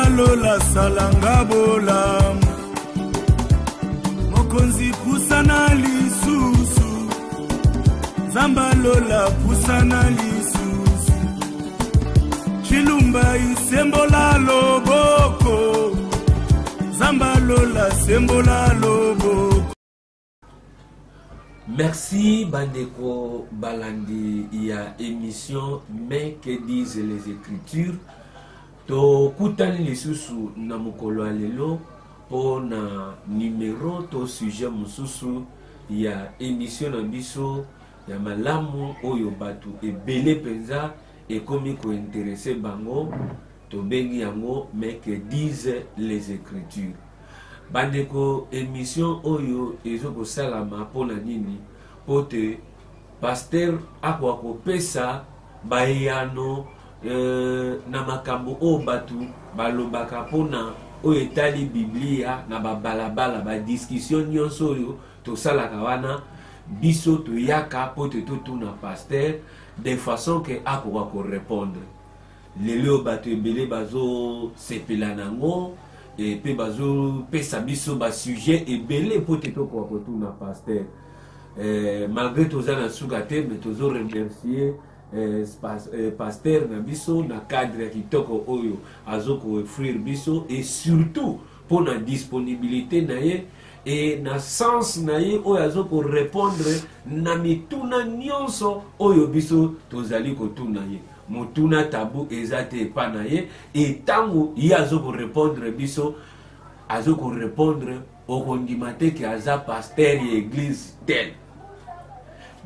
Zambalola salanga bola mokonzi pusana lisusu Zambalola pusana lisusu Chilumba isembola loboko Zambalola sembola loboko. Merci Bandeko Balandi, il y a émission Mais que disent les Écritures. To kutani lisusu na mukolo alelo po na numéro to sujet mususu ya émission na biso ya malamu oyo batu ebele penza ekomi ko intéresser bango to bengi yango Mais que disent les Écritures. Bandeko émission oyo ezoko salama po na nini pote pasteur akwa ko pesa bayano na makambo o batu balobaka pona o etali biblia na babalabala ba discussion nyonso oyo to salaka wana biso to yaka pote to na pasteur de façon que akoka ko répondre lelo batu ebele bazo sepela nango et pe bazo pesa biso ba sujet ebele pote to ko na pasteur malgré tozana sugate mais tozo remercier pasteur na biso na cadre kitoko oyo azoko offrir biso et surtout pour la disponibilité na ye et na sens na ye oyo azoko répondre na mituna nyonso oyo biso tozali kotuna ye mutuna tabu ezate pa na ye et tango ye azoko répondre biso azoko répondre okondimate ke aza pasteur ye église telle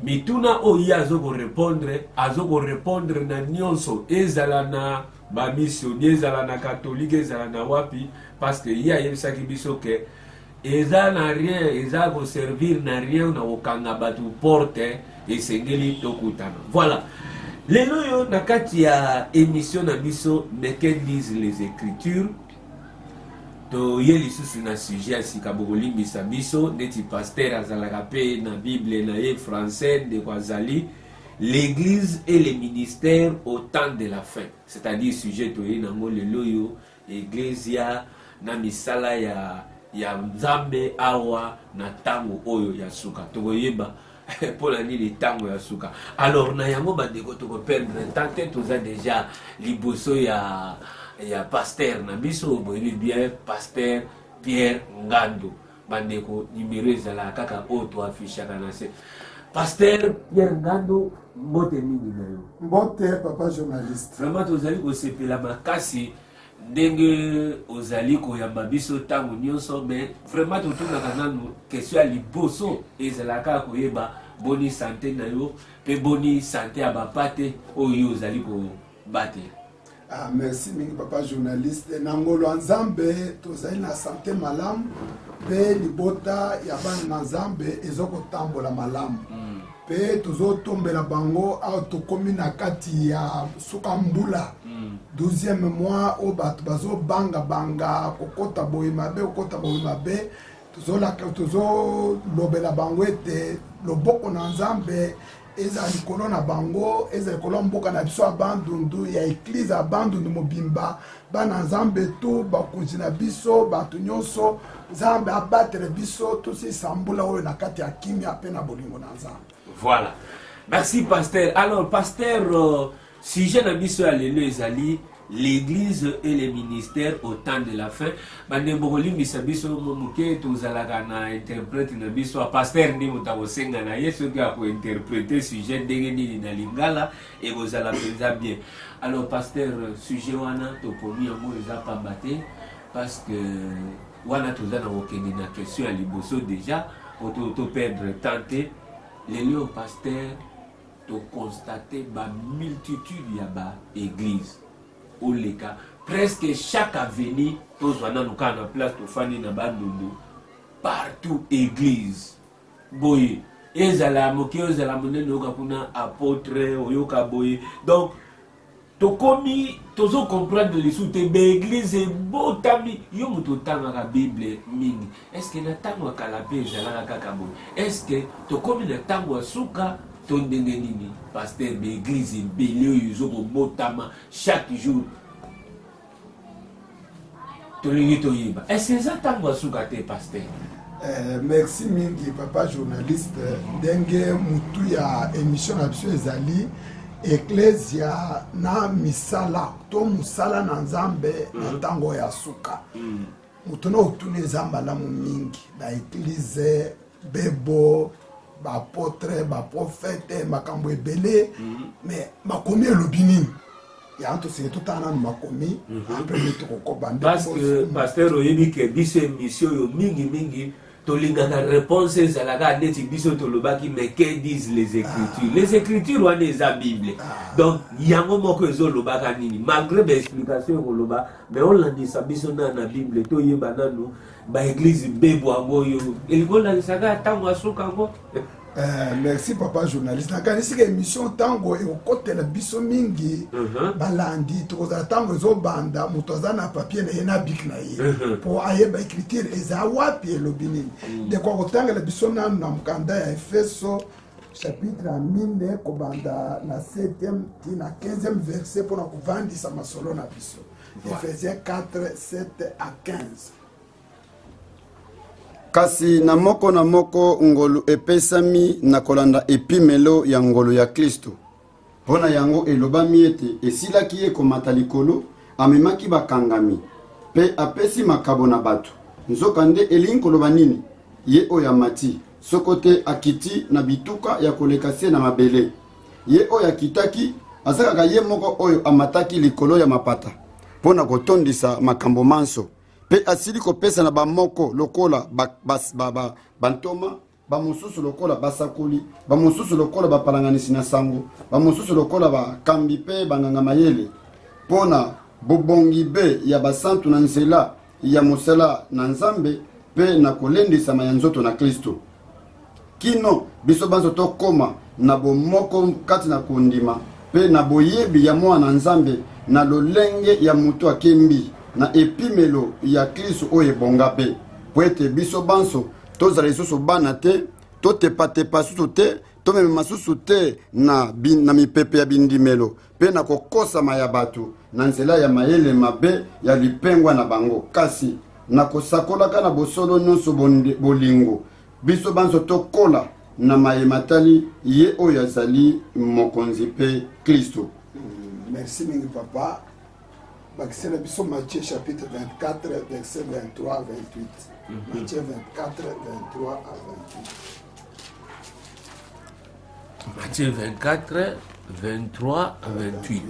mituna oyo azoko répondre na nyonso ezala na ba missionnaire ezala na catholique ezala na wapi parce que ya yebisaki biso ke eza na rien eza ko servir na rien na okanga batu porte esengeli tokutana. Voilà lelo yo na kati ya émission na biso Mais que disent les Écritures to yeli susu na sujet sika bolimbisa biso neti pasteur azalaka pe na Bible na ye français de kwazali l'église et les ministères au temps de la fin, c'est-à-dire sujet to ye nango lelo yo ecclesia na misala ya Nzambe awa na tango oyo ya suka to yeba pour la nini tango ya suka. Alors na yango bandeko to ko perdre tant toza déjà liboso ya pasteur na biso boyebi bien pasteur Pierre Ngando bandeko numéro ezala kaka auto affichaka na se pasteur Pierre Ngando mbote mingi na yo. Mbote papa journaliste. Vraiment tozali ko sepela makasi ndenge ozali koyamba biso tango nyonso mais vraiment totunaka nanu question ya liboso ezala kaka koyeba boni santé na yo pe boni santé ya bapate oyo ozali ko bate. Ah, merci mingi papa journaliste. Nangolo Nzambe tozali na santé malamu pe libota ya bana Nzambe ezoko tambola malamu. Pe tozo tombela bango au tokomi na kati ya suka mbula 12e mois o batu bazo banga kokota boye mabe tozo lobela bango ete loboko na Nzambe eza likolo na bango eza likolo mboka na biso abandundu ya église abandundu mobimba bana Nzambe to bakonzi na biso batu nyonso Nzambe abatere biso tosi sambula oyo na kati ya kimia pe na bolingo na Nzambe. Voilà, merci pasteur. Alors pasteur sujet na biso ya lelo ezali l'église et les ministères au temps de la fin. Bandembo kolimbisa biso momuke tozalaka na interprète na biso pasteur ndi mutakosenga na yesu ki ako interpréter sujet ndenge nini na lingala et kozala penza bien. Alors pasteur sujet wana topomi yango eza pamba te parce que wana tozana kokende na question ya liboso déjà pour to perdre tenter les lions pasteur to constater ba multitude ya ba église au leka presque chaque avenue tozwana nuka na place to fani na bandundu partout église boye ezala moke ezala monene oka kuna apôtre oyoka boye donc tokomi tozo comprendre les sous te église botami yo muto tanga Bible mingi est-ce que na tango kala pe ezala kaka boye est-ce que tokomi na tango suka to ndenge nini pasteur l'église belé yo zo botama chaque jour. tolingi toyiba. Est-ce que ça tango sukate pasteur? Merci mingi papa journaliste ndenge mutu ya émission na biso ezali Ecclesia na misala to musala na nzambe na tango ya suka mutu na utune nzamba la mingi ba église bebo ba apôtre ba prophète makambo ebele mais makomi elobi nini ya nto se tout ana makomi après to ko bande parce que pasteur oyebi ke biso émission yo mingi tolingaka réponse ezalaka neti biso tolobaki mais que disent les écritures? Les écritures wana eza bible donc yango moko ezolobaka nini malgré baexplication ekoloba mais olandisa biso na bible toyeba nanu baeglise bebo yango oyo elikolandisaka ntango asuka yango. Merci papa journaliste. Nakanisi émission tango ekokotela biso mingi balandi tokozala tango ezobanda moto aza na papier na ye na bik na ye po ayeba écriture eza wapi elobi nini de kwa kotangela biso nanu na mokanda ya Efeso chapitre ya 4 kobanda na 7e ti na 15e verset mpona kovandisa masolo na biso. Ephésiens 4, 7 à 15. Kasi na moko ngolu epesami na kolanda epimelo ya ngolu ya Kristo. Pona yango elobami ete esilaki ye komata likolo amemaki bakangami pe apesi makabo na bato. Nzokande elingi koloba nini? Ye oyo amati sokote akiti na bituka ya kolekase na mabele. Ye oyo akitaki azakaka ye moko oyo amataki likolo ya mapata pona kotondisa makambo manso. Pe asili kopesa na bamoko lokola bantoma bamususu lokola basakoli bamususu lokola bapalanganisi na sango bamususu lokola bakambi pe banganga mayele pona bobongi be ya basantu na nzela ya mosala na nzambe pe na kolendisa ya nzoto na Kristo kino biso banzo tokoma na bomoko kati na kondima pe na boyebi ya mwana nzambe na lolenge ya mutu akembi na epimelo ya Kristo oye bonga pe poete biso banso tozala lisusu bana te totepatepa susu te tomemema susu te na mipepe ya bindimelo pe na kokosama ya bato na nzela ya mayele mabe ya lipengwa na bango kasi na kosakolaka na bosolo nyonso bolingo biso banso tokola na mayematali ye oyo azali mokonzi pe Kristo. Merci mingi papa. C'est le biso Matthieu chapitre 24 verset 23 à 28. Matthieu 24 23 à 28. Matthieu 24 23 à 28.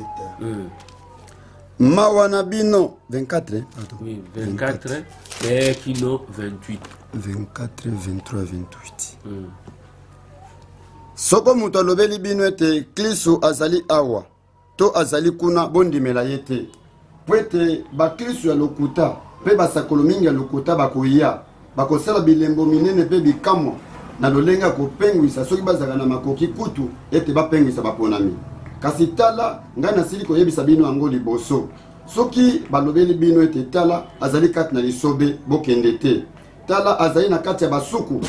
Mawana bino 24 pardon. Oui, 24 et kino 28. 24 23 28. Soko muto lobeli bino ete Kristo azali awa to azali kuna bondimela yete. Pwete bakristo ya lokuta pe basakolo mingi ya lokuta bakoya bakosala bilembo minene pe bikamwa na lolenga kopengwisa soki bazaka na makoki kutu ete bapengwisa baponami kasi tala ngai nasili koyebisa bino yango liboso soki balobeli bino ete tala azali kati na lisobe bokende te tala azali na kati ya basuku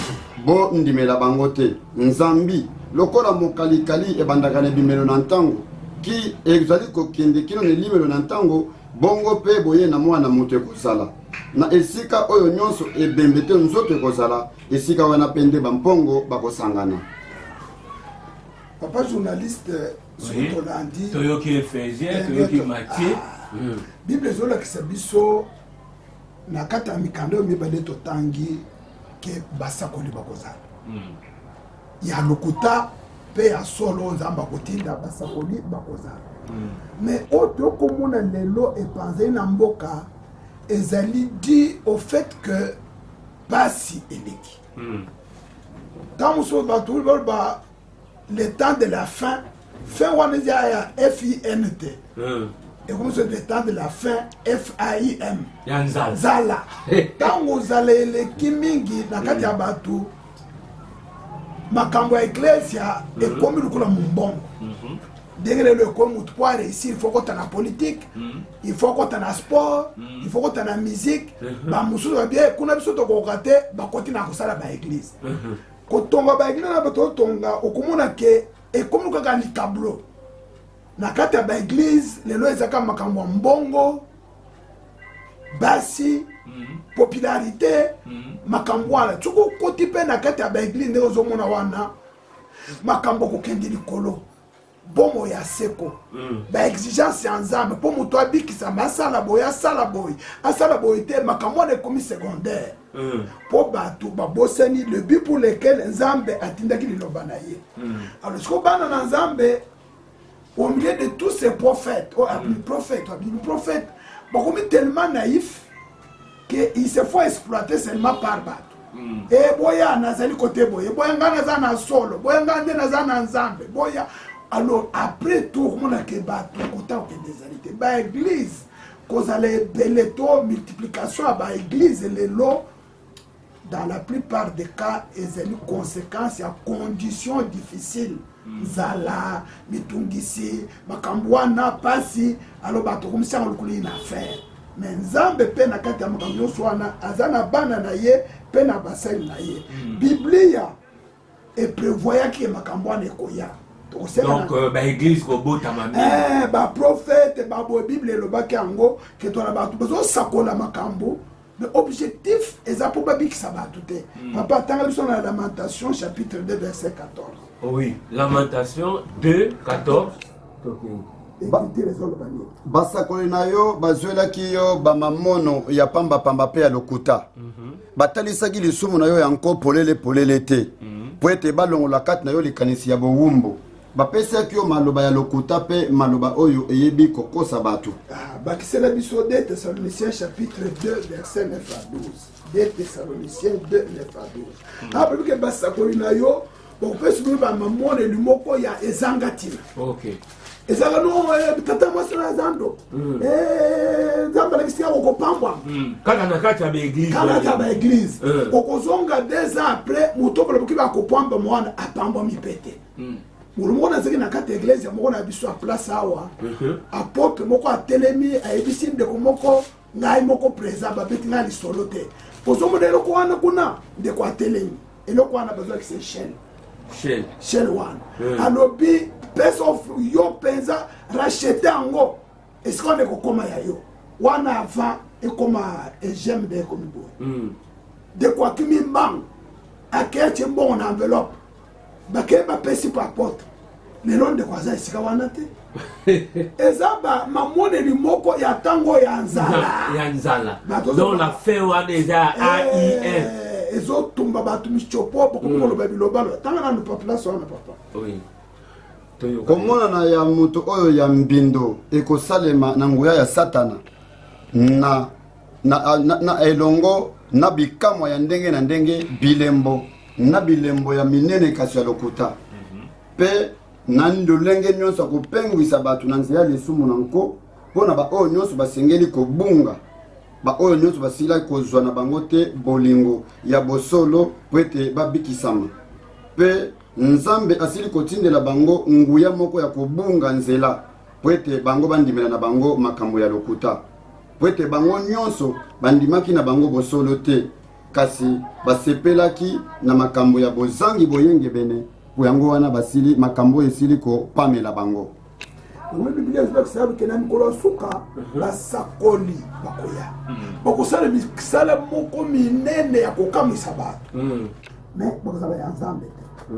bo ndimela bango te nzambi lokola mokalikali ebandaka na bimelo na ntango ki ezali kokende kino na limelo na ntango bongo pe boye na mwana moto ekozala na esika oyo nyonso ebembe te nzoto ekozala esika wana pende bampongo bakosangana. Papa journaliste oui. Tolandi toyoki Ephésiens toyoki Matthieu Bible ezolakisa biso na kati ya mikanda oyo mibale totangi ke basakoli bakozala ya lokuta pe ya solo nzamba kotinda basakoli bakozala. Mais autre comme lelo et pensé na mboka ezali dit au fait que basi eleki. Quand on ba le temps de la fin on est à FINT. Et comme c'est le temps de la fin FAIM. Zala. Quand vous allez les kimingi na kati ya batu makambo ya Ecclesia et comme le kula mbongo. Dès que le comme pour réussir, il faut qu'on ait la politique, il faut qu'on ait le sport, il faut qu'on ait la musique. Bah musu va bien, qu'on a besoin de cocaté, bah continue à faire la église. Quand on va à l'église, on va tonga, au commun à que et comme nous avons les tableaux. Na kati ya l'église, les lois ezaka makambo mbongo, basi popularité makambo wana tsuko koti pe na kati ya baeglise nde ozomona wana makambo kokende likolo bomo ya seko baexigence ya nzambe mpo moto abikisama asala boye te makambo wana ekomi secondaire mpo bato babosani le but pour lequel nzambe atindaki liloba na ye alors siko bana na nzambe au milieu de tous ces prophètes prophètes bakomi tellement naïf qu'il se faut exploiter seulement par bato et boya nazali côté boye boya nga naza na solo boya nga nde naza na nzambe boya alors après tout komona ke bato kota okendezali te baeglise kozala ebele to multiplication ya baeglise lelo dans la plupart des cas ezali conséquence ya condition difficile nzala mitungisi makambo wana pasi alors bato komisanga lokoli na affaire mais nzambe mpe na kati ya makambo nyonso wana aza na bana na ye mpe na basali na ye biblia eprevoyaki ye makambo wana ekoya donc baeglise kobotama mingi baprofete baboye bible elobaki yango ke tona bato bazosakola makambo mais objectif eza mpo babikisa bato te papa tanga biso na lamentation chapitre 2 verset 14 oui lamentation 2 14 basakoli na yo bazwelaki yo bamamono ya pambapamba mpe ya lokuta batalisaki lisumu na yo yango polele te po ete balongola kati na yo likanisi ya bowumbu bapesaki yo maloba ya lokuta mpe maloba oyo eyebi kokosa bato bakisela biso 2 Thessaloniciens chapitre 2 verset 9 à 12 2 Thessaloniciens 2 9 à 12 apebike basakoli na yo bokopesi bino bamamona elimoko ya ezanga ntina ezaka no tata mwasi na zando nzambe alakisi ya kokopambwa kaka na kati ya baeglise okozonga 2 ans après moto baloboki bakopamba mwana apambwami pete mulumoko nazaki na kati ya eglise moko na biso ya place awa apôtre moko atelemi ayebisi ndeko moko ngai moko présent babeti ngai lisolo te ozomona eloko wana kuna ndeko atelemi eloko wana bazwakisa shell wana alobi peso yo penza rachete yango esika wana ekokoma ya yo wana avant ekoma egeme de ekomi boye ndeko akimi mbangu akeye tie mbongo na enveloppe bakeye bapesi po apôtre lelo ndeko aza esika wana te eza mamoneli moko ya ntango ya nzala donc la fin wana eza AIN ezotumba bato michopo bokomoloba bilobalo tanga nanu population wana papa komonana ya moto oyo ya mbindo ekosalema na nguya ya satana na elongo na bikamwa ya ndenge na ndenge bilembo ya minene kasi ya lokuta mpe na ndolenge nyonso akopengwisa bato na nzela ya lisumu na nko mpona baoyo nyonso basengeli kobunga baoyo nyonso basilaki kozwa na bango te bolingo ya bosolo po ete babikisama mpe nzambe asili kotindela bango nguya moko ya kobunga nzela po ete bango bandimela na bango makambo ya lokuta po ete bango nyonso bandimaki na bango bosolo te kasi basepelaki na makambo ya bozangi boyengebene po yango wana basili makambo esili kopamela bango biblia ezolakisa ke na mikolo ya suka basakoli bakoya bakosala misala moko minene ya kokamwisa bato me bakozala ya nzambe te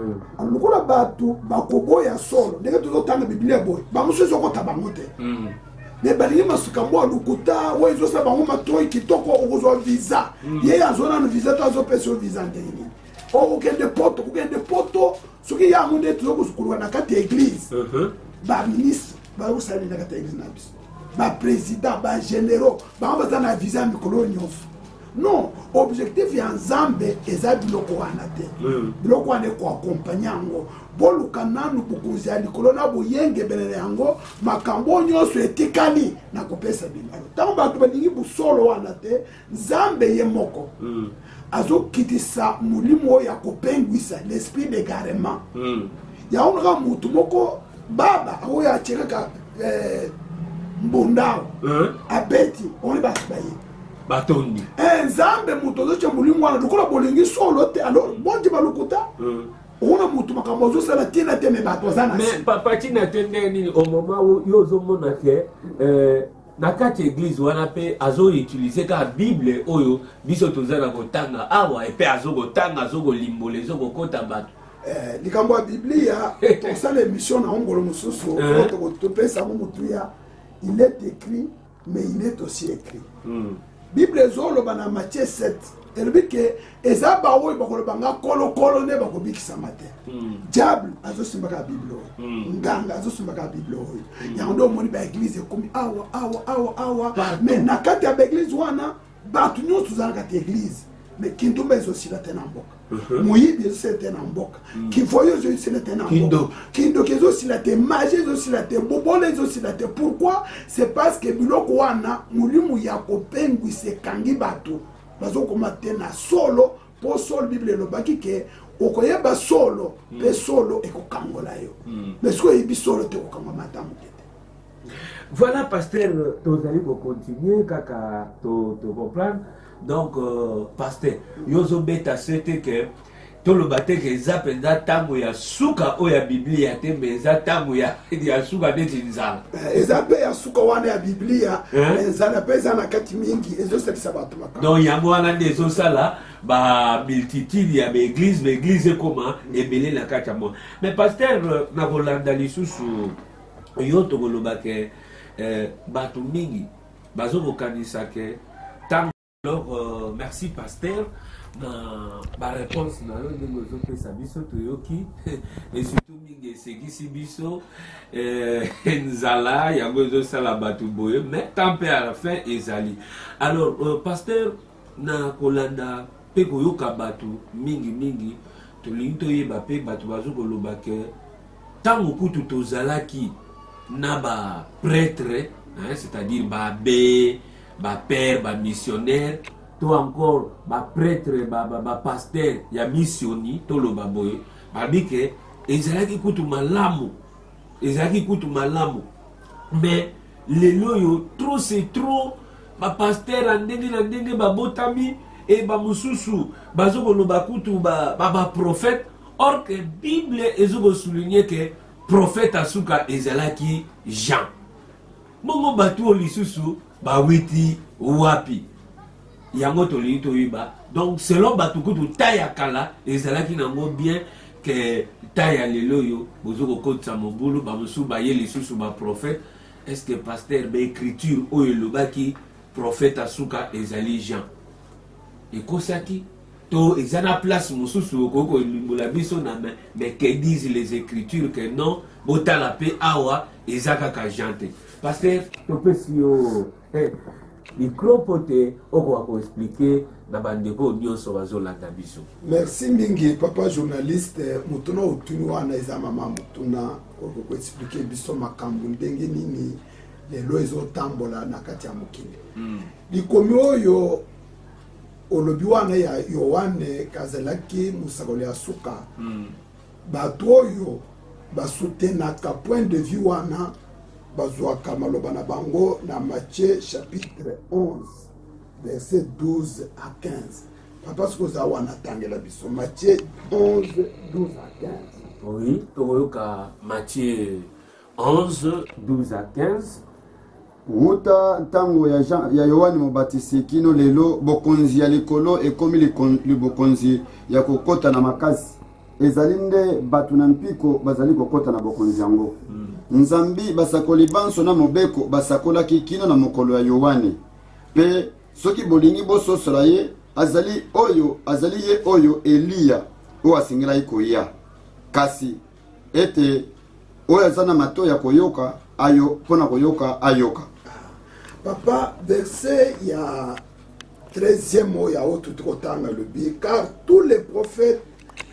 lokola bato bakoboya solo ndenge tozotanga biblia boye bamosu ezokota bango te me balingi masuka mbo alukuta oyo ezosala bango matoi kitoko okozwa visa ye azwa nano visa to azopesa yo visa ndenge nini okokende poto soki yango nde tozokosukuluka na kati ya eglise baministre bakosalela na kati ya eglise na biso baprésident bagénéraux bango baza na visa ya mikolo nyonso non objectif ya nzambe eza biloko wana te biloko wana ekoakompagne yango boluka nanu bokonzi ya likolo na boyengebelele yango makambo nyonso etikali na kopesa bino ntango bato balingi bosolo wana te nzambe ye moko azokitisa molimo oyo ya kopengwisa l'esprit d'égarement yango kaka motu moko baba oyo atyekaka mbundao abeti oni bato baye batondi nzambe moto ozotya molimo wana lokola bolingi solo te alors bonji balukuta ona motu makambo ozosala tina te me bato aza na mais papa tina te ndenge nini au moment où yo ozomona ke na kati église wana pe azo utiliser ka bible oyo biso tozana kotanga awa et pe azo kotanga azo kolimbola ezo kokota bato likambo ya biblia tosala émission na ongolo mosusu topesa mo mutuya il est écrit mais il est aussi écrit bible ezoloba na Matthieu 7 elobi ke eza baoyo bakolobanga kolokolo nde bakobikisama te diable azosimbaka bible oyo nganga azosimbaka bible oyo yango nde omoni baeglise ekomi awa mais na kati ya baeglise wana bato nyonso tozalaka te église mais kintumba ezosila te na mboka moyibi ezosila te na mboka kivoyo ezosila te na mboka kindoki ezosila te magie ezosila te bobola ezosila te pourquoi c'est parce que biloko wana molimo ya kopengwisa ekangi bato bazokoma te na solo po solo bible elobaki ke okoyeba solo pe solo ekokangola yo mais soki oyebi solo te okokangwa matamu te. Voilà, pasteur, tozali continuer kaka to comprendre. Donc pasteur yozo beta sete ke to lo bate ke za penza tango ya suka o ya biblia te meza tango ya suka de tinzala eza pe ya suka wana ya biblia ezana pesa na kati mingi ezo sekisa bato makaka. Donc yango wana ndezo sala ba multitude ya ba église comment ebele na kati mo. Mais pasteur na kolanda lisusu yo to koloba ke bato mingi bazo kokanisa ke tango. Alors, merci pasteur. Ma réponse na yo ndenge ozopesa biso toyoki et surtout mingi esengisi biso nzala yango ezosala bato boye mais tant pis à la fin ezali. Alors pasteur na kolanda mpe koyoka bato mingi tolingi toyeba mpe bato bazokoloba ke ntango kutu tozalaki na baprêtre c'est-à-dire babe père, missionnaire, tout encore, prêtre, pasteur, ya missioni, tout le baboye, babike, ezalaki kutu malamu, mais les loyo, trop c'est trop, pasteur, andenge, babotami, et mususu, bazoko lo bakutu, prophète, or que Bible, ezoko souligner que prophète asuka ezalaki Jean. Momo batu olisusu, witi wapi yango toli toyiba. Donc selon batukutu taya kala ezalaki nango bien que taya lelo yo bozoko kotsa mobulu bamusu baye lisusu ba prophète. Est-ce que pasteur ba écriture oyo lobaki prophète asuka ezali Jean ekosaki to ezana place mususu okoko limbola biso na mais que disent les écritures que non botala pe awa ezaka ka Jean te pasteur topesio micropote oko expliquer na bandeko nyonso bazolanda biso. Merci mingi papa journaliste mutuna otuni wana eza mama mutuna oko expliquer biso makambo ndenge nini lelo ezotambola na kati ya mokili. Likomi oyo olobi wana ya Yohane kazalaki musakoli ya suka bato oyo basutenaka point de vue wana bazwaka maloba na bango na Matthieu chapitre 11 verset 12 à 15. Papa sokoza wana tangela biso Matthieu 11 12 à 15. Oui, toyoka Matthieu 11 12 à 15. Wuta tango ya Yohane Mobatisi kino lelo bokonzi ya likolo ekomi libokonzi ya kokota na makasi ezalinde batu na mpiko bazali kokota na bokonzi yango. Nzambi basakoli banso na mobeko basakola kikino na mokolo ya Yohane pe soki bolingi bososola ye azali ye oyo Elia o asingela ikoya kasi ete oyo azana mato ya koyoka ayo pona koyoka ayoka. Papa verset ya 13e mot ya autre trotanga le bi car tous les prophètes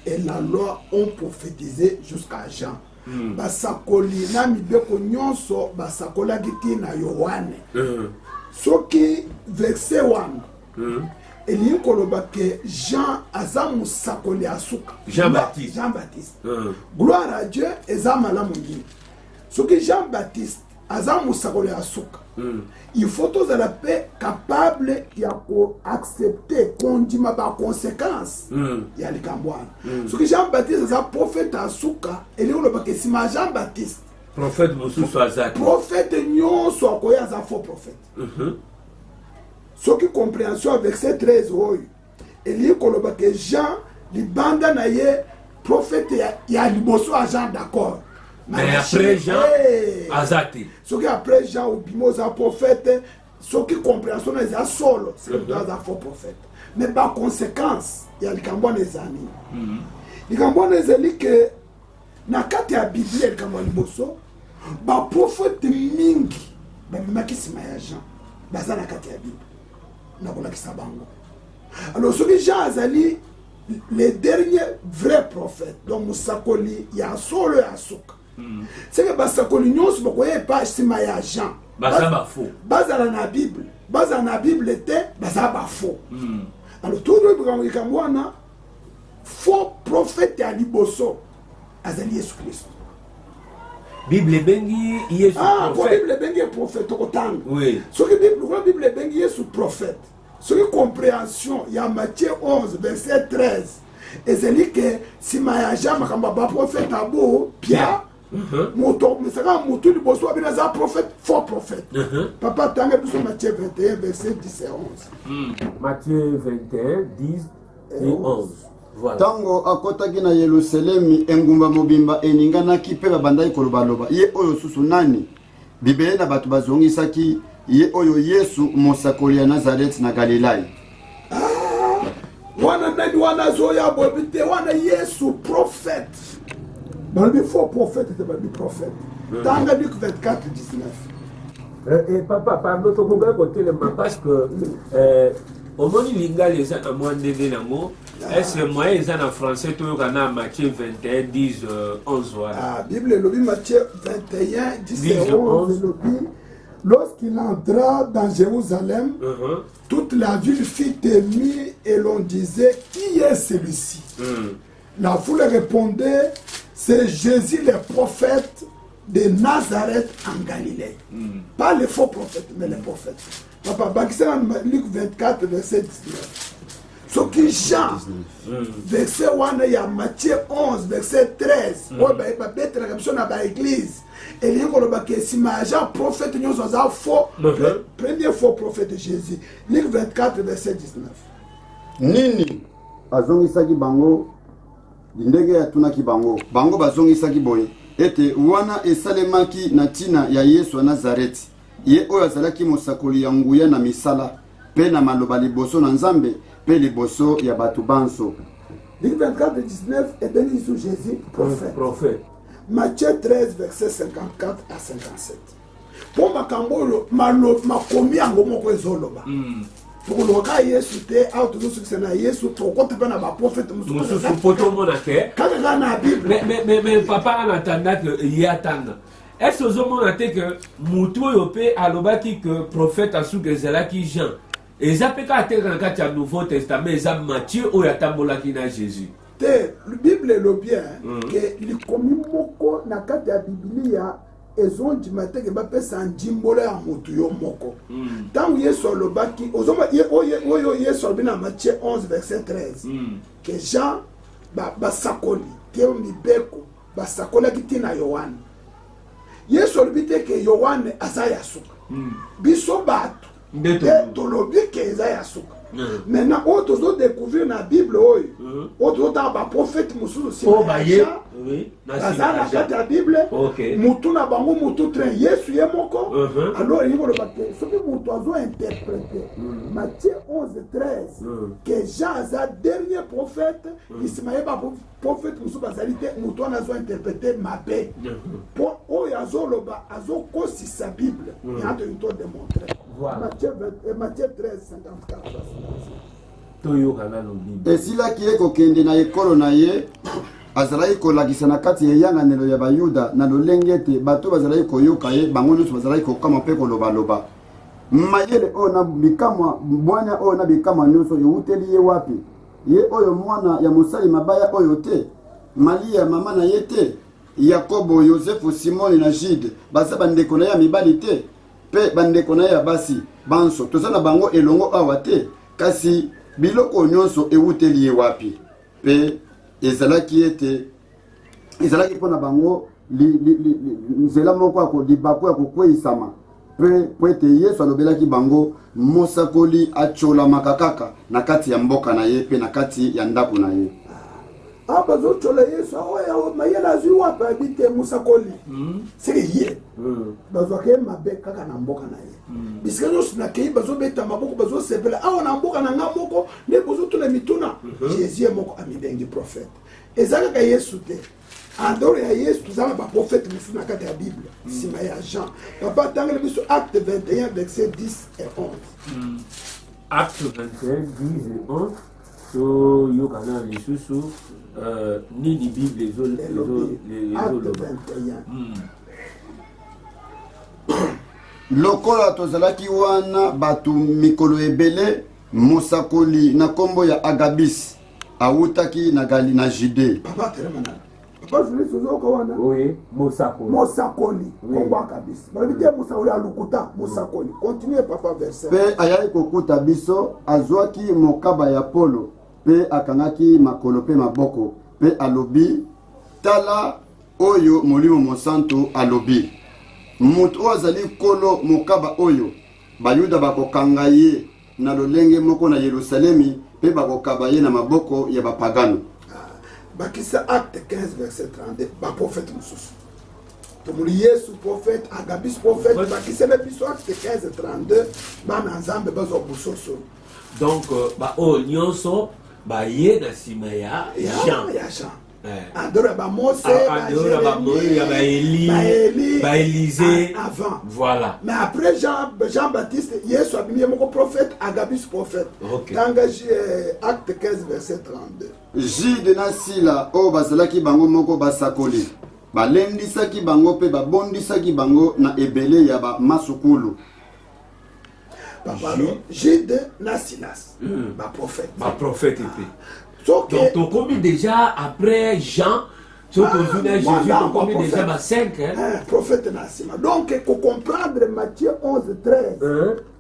et la loi ont prophétisé jusqu'à Jean. Basakoli na mibeko nyonso basakola giti na Yohane. Soki verset 1 eli koloba ke Jean aza musakoli asuka. Jean-Baptiste. Gloire à Dieu eza malamu ngini. Soki Jean-Baptiste aza musakoli asuka. Il faut tous la paix capable ya ko accepter kondima ba conséquences ya likambwana. Ce que Jean-Baptiste est un prophète asuka et le ba ke sima Jean-Baptiste prophète mosusu azaki prophète nyonso akoya aza faux prophète. Soki compréhension verset 13 oyo eli koloba ke Jean libanda na ye prophète ya liboso a Jean, d'accord, mais après Jean azati soki après Jean obimo za prophète soki compréhension na za solo c'est za faux prophète. Mais par conséquence il y a likambo na ezani likambo na ezali ke na kati ya Bible likambo liboso ba prophète mingi ba makisima ya Jean baza na kati ya Bible na kolakisa bango. Alors soki Jean azali les derniers vrais prophètes donc musakoli ya solo ya suka c'est que basakoli nyonso bakoye pa sima ya Jean baza ba faux bazala na Bible était baza ba faux. Alors tout le monde kamwana faux prophète ya liboso azali Yesu Christ. Bible bengi Yesu prophète. Bible bengi prophète okotanga. Oui. Ce que Bible bengi Yesu prophète. Ce que compréhension il y a Matthieu 11 verset 13. Et c'est dit que si Mayaja makamba ba prophète abo Pierre moto mesaka moto liboso abina za prophète faux prophète. Papa tanga biso Matthieu 21 verset 10 et 11. Matthieu 21 10 et 11. Voilà. Tango akotaki na Yerusalemi engumba mobimba eninganaki pe babandaki kolobaloba ye oyo susu nani Bibele na batu bazongisaki ye oyo Yesu mosakoli ya Nazareth na Galilai. Wana nani wana zoya bobite wana Yesu prophète. Balbi faux prophète et balbi prophète. Tanga Luc 24 19. Et papa pardon to ko côté le parce que au moni linga les a moins de nango. Est-ce que moi ils en français tout kana Matthieu 21 10 11 voilà. Ah Bible lobi Matthieu 21 10 et 11 lobi. Lorsqu'il entra dans Jérusalem, toute la ville fit émue et l'on disait qui est celui-ci? La foule répondait c'est Jésus le prophète de Nazareth en Galilée. Pas les faux prophètes mais les prophètes. Papa Bakissan Luc 24 verset 19. Ce qui Jean verset 1 il y a Matthieu 11 verset 13. On va mettre la caption dans l'église. Et il y a que si Jean prophète nous a faux premier faux prophète de Jésus. Luc 24 verset 19. Nini azongisaki bango ndenge ya tunaki bango bazongisaki boye ete wana esalemaki na tina ya Yesu wa Nazareth ye oyo azalaki mosakoli ya nguya na misala pe na maloba liboso na Nzambe pe liboso ya batu banso. Luc 24 19 et béni sur Jésus prophète. Matthieu 13 verset 54 à 57. Pour makambolo makomi yango moko ezoloba. Pour le cas Yesu te a toujours succès na Yesu to ko te na ba prophète musu poto mona ke kaka na Bible. Mais papa en attendant que y attendre. Est-ce que vous avez que Moutou Yopé a l'obaki que prophète a su que Zelaki Jean et Zapeka a été dans le Nouveau Testament et Zab Matthieu ou Yatambola qui n'a Jésus. La Bible est le bien que les commis moko na kati ya Biblia ezon di matin que ba pesa ndimbola ya Moutou yo moko. Tant Yesu lobaki ozoma Yesu bina Matthieu 11 verset 13 que Jean ba sakoli Pierre Mibeko ba sakola kitina Yohane. Yesu olobite ke Yohane azaya suka. Biso batu. Tolobi ke azaya suka. Maintenant, on doit découvrir dans la Bible, on doit avoir un prophète mususu si la Bible, mutu na bango mutu train Yesu ye moko. Alors il va le battre. Ce que vous doit interpréter. Matthieu 11 13 que Jean a dernier prophète, Ismaël ba prophète mususu bazalité mutu na zo interpréter Mabé. Pour o yazo loba azo kosi sa Bible. Il y a de tout démontrer. Voilà. Matthieu 13 54. Esilaki ye kokende na ekolo na ye azalaki kolakisa na kati ya yanganelo ya bayuda na lolenge ete bato bazalaki koyoka ye bango nyonso bazalaki kokama mpe kolobaloba mayele oyo na bikamwa bwanya oyo na bikamwa nyonso ewuteli ye wapi ye oyo mwana ya mosali mabaya oyo te Malia mama na ye te Yakobo Yosefu Simoni na Jide baza bandeko na ya mibali te pe bandeko na ya basi banso tozana bango elongo awa te kasi biloko nyonso ewuteli ye wapi pe ezalaki mpona bango nzela moko ya libako ya kokweyisama po ete yesu alobelaki bango mosakoli atyolamaka kaka na kati ya mboka na ye mpe na kati ya ndako na ye. bazocola yesu oyo mayele azwi wapi abite mosakoli seke ye bazwaka mabe kaka na mboka na ye bisika nyonso nakei bazobeta maboko bazosepela awa na mboka na nga moko nde bozotuna mituna jésus ye moko amibengi prophète eza kaka yesu te andoro ya yesu tozala baprofete mosusu na kati ya bible nsima ya jean papa atangeli biso acte 21 verset 10 et 11 acte 21 10 et 11 so yokana lisusu nini bible acte 21 lokola tozalaki wana bato mikolo ebele mosakoli na nkombo ya agabis awutaki na jude. papa telemana papa Julie sozoko wana oui mosakoli kombo agabis babite mosakoli alukuta mosakoli continue papa verset pe ayaki kokuta biso azwaki mokaba ya polo pe akangaki makolo pe maboko pe alobi tala oyo molimo mosantu alobi mutu oyo azali kolo mokaba oyo bayuda bakokanga ye na lolenge moko na Yerusalemi pe bakokaba ye na maboko ya bapagano. bakisa acte 15 verset 32 baprofete mosusu tomuli yesu prophète agabis prophète bakisele biso acte 15 32 bana nzambe bazwa bososo donc oyo nyonso baye na nsima ya Jean andoro ya bamose ya baélisée avant voilà mais après Jean Baptiste yesu abimi ye moko prophète agabis prophète tanga acte 15 verset 32 Jude na Sila oyo bazalaki bango moko basakoli balendisaki bango pe babondisaki bango na ebele ya bamasukulu. Jude na Silas baprophète epe donc tokomi déjà après Jean Jésus tokomi déjà 5 prophète na nsima donc comprendre Matthieu 11 13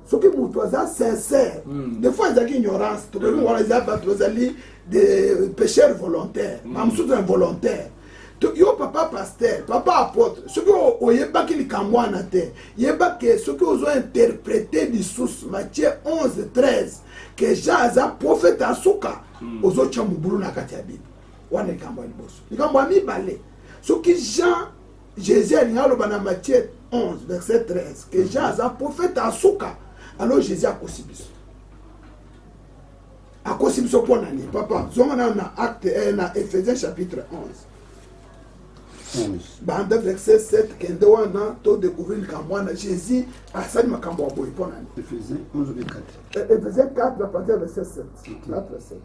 soki mutu aza sincère des fois ezalaki ignorance tokomi wana eza bato bazali des pécheurs volontaires bamosusu involontaire yo papa pasteur papa apôtre soki oyebaki likambo wana te yebake soki ozointerprete lisusu Matthieu 11 13 ke Jean aza prophète asuka ozotia mobulu na kati ya bible wana likambo ya liboso likambo ya mibale soki Jean Jésus alingi aloba na Matthieu 11 verset 13 ke Jean aza prophète asuka alors Jésus akosi biso mpo na nini papa zonga na acte na Ephésiens chapitre 11 banda verset 7 kende wana to découvrir likambo wana Jésus asali makambo ya boye mpo na nini Ephésiens 4 à partir verset 7 4 7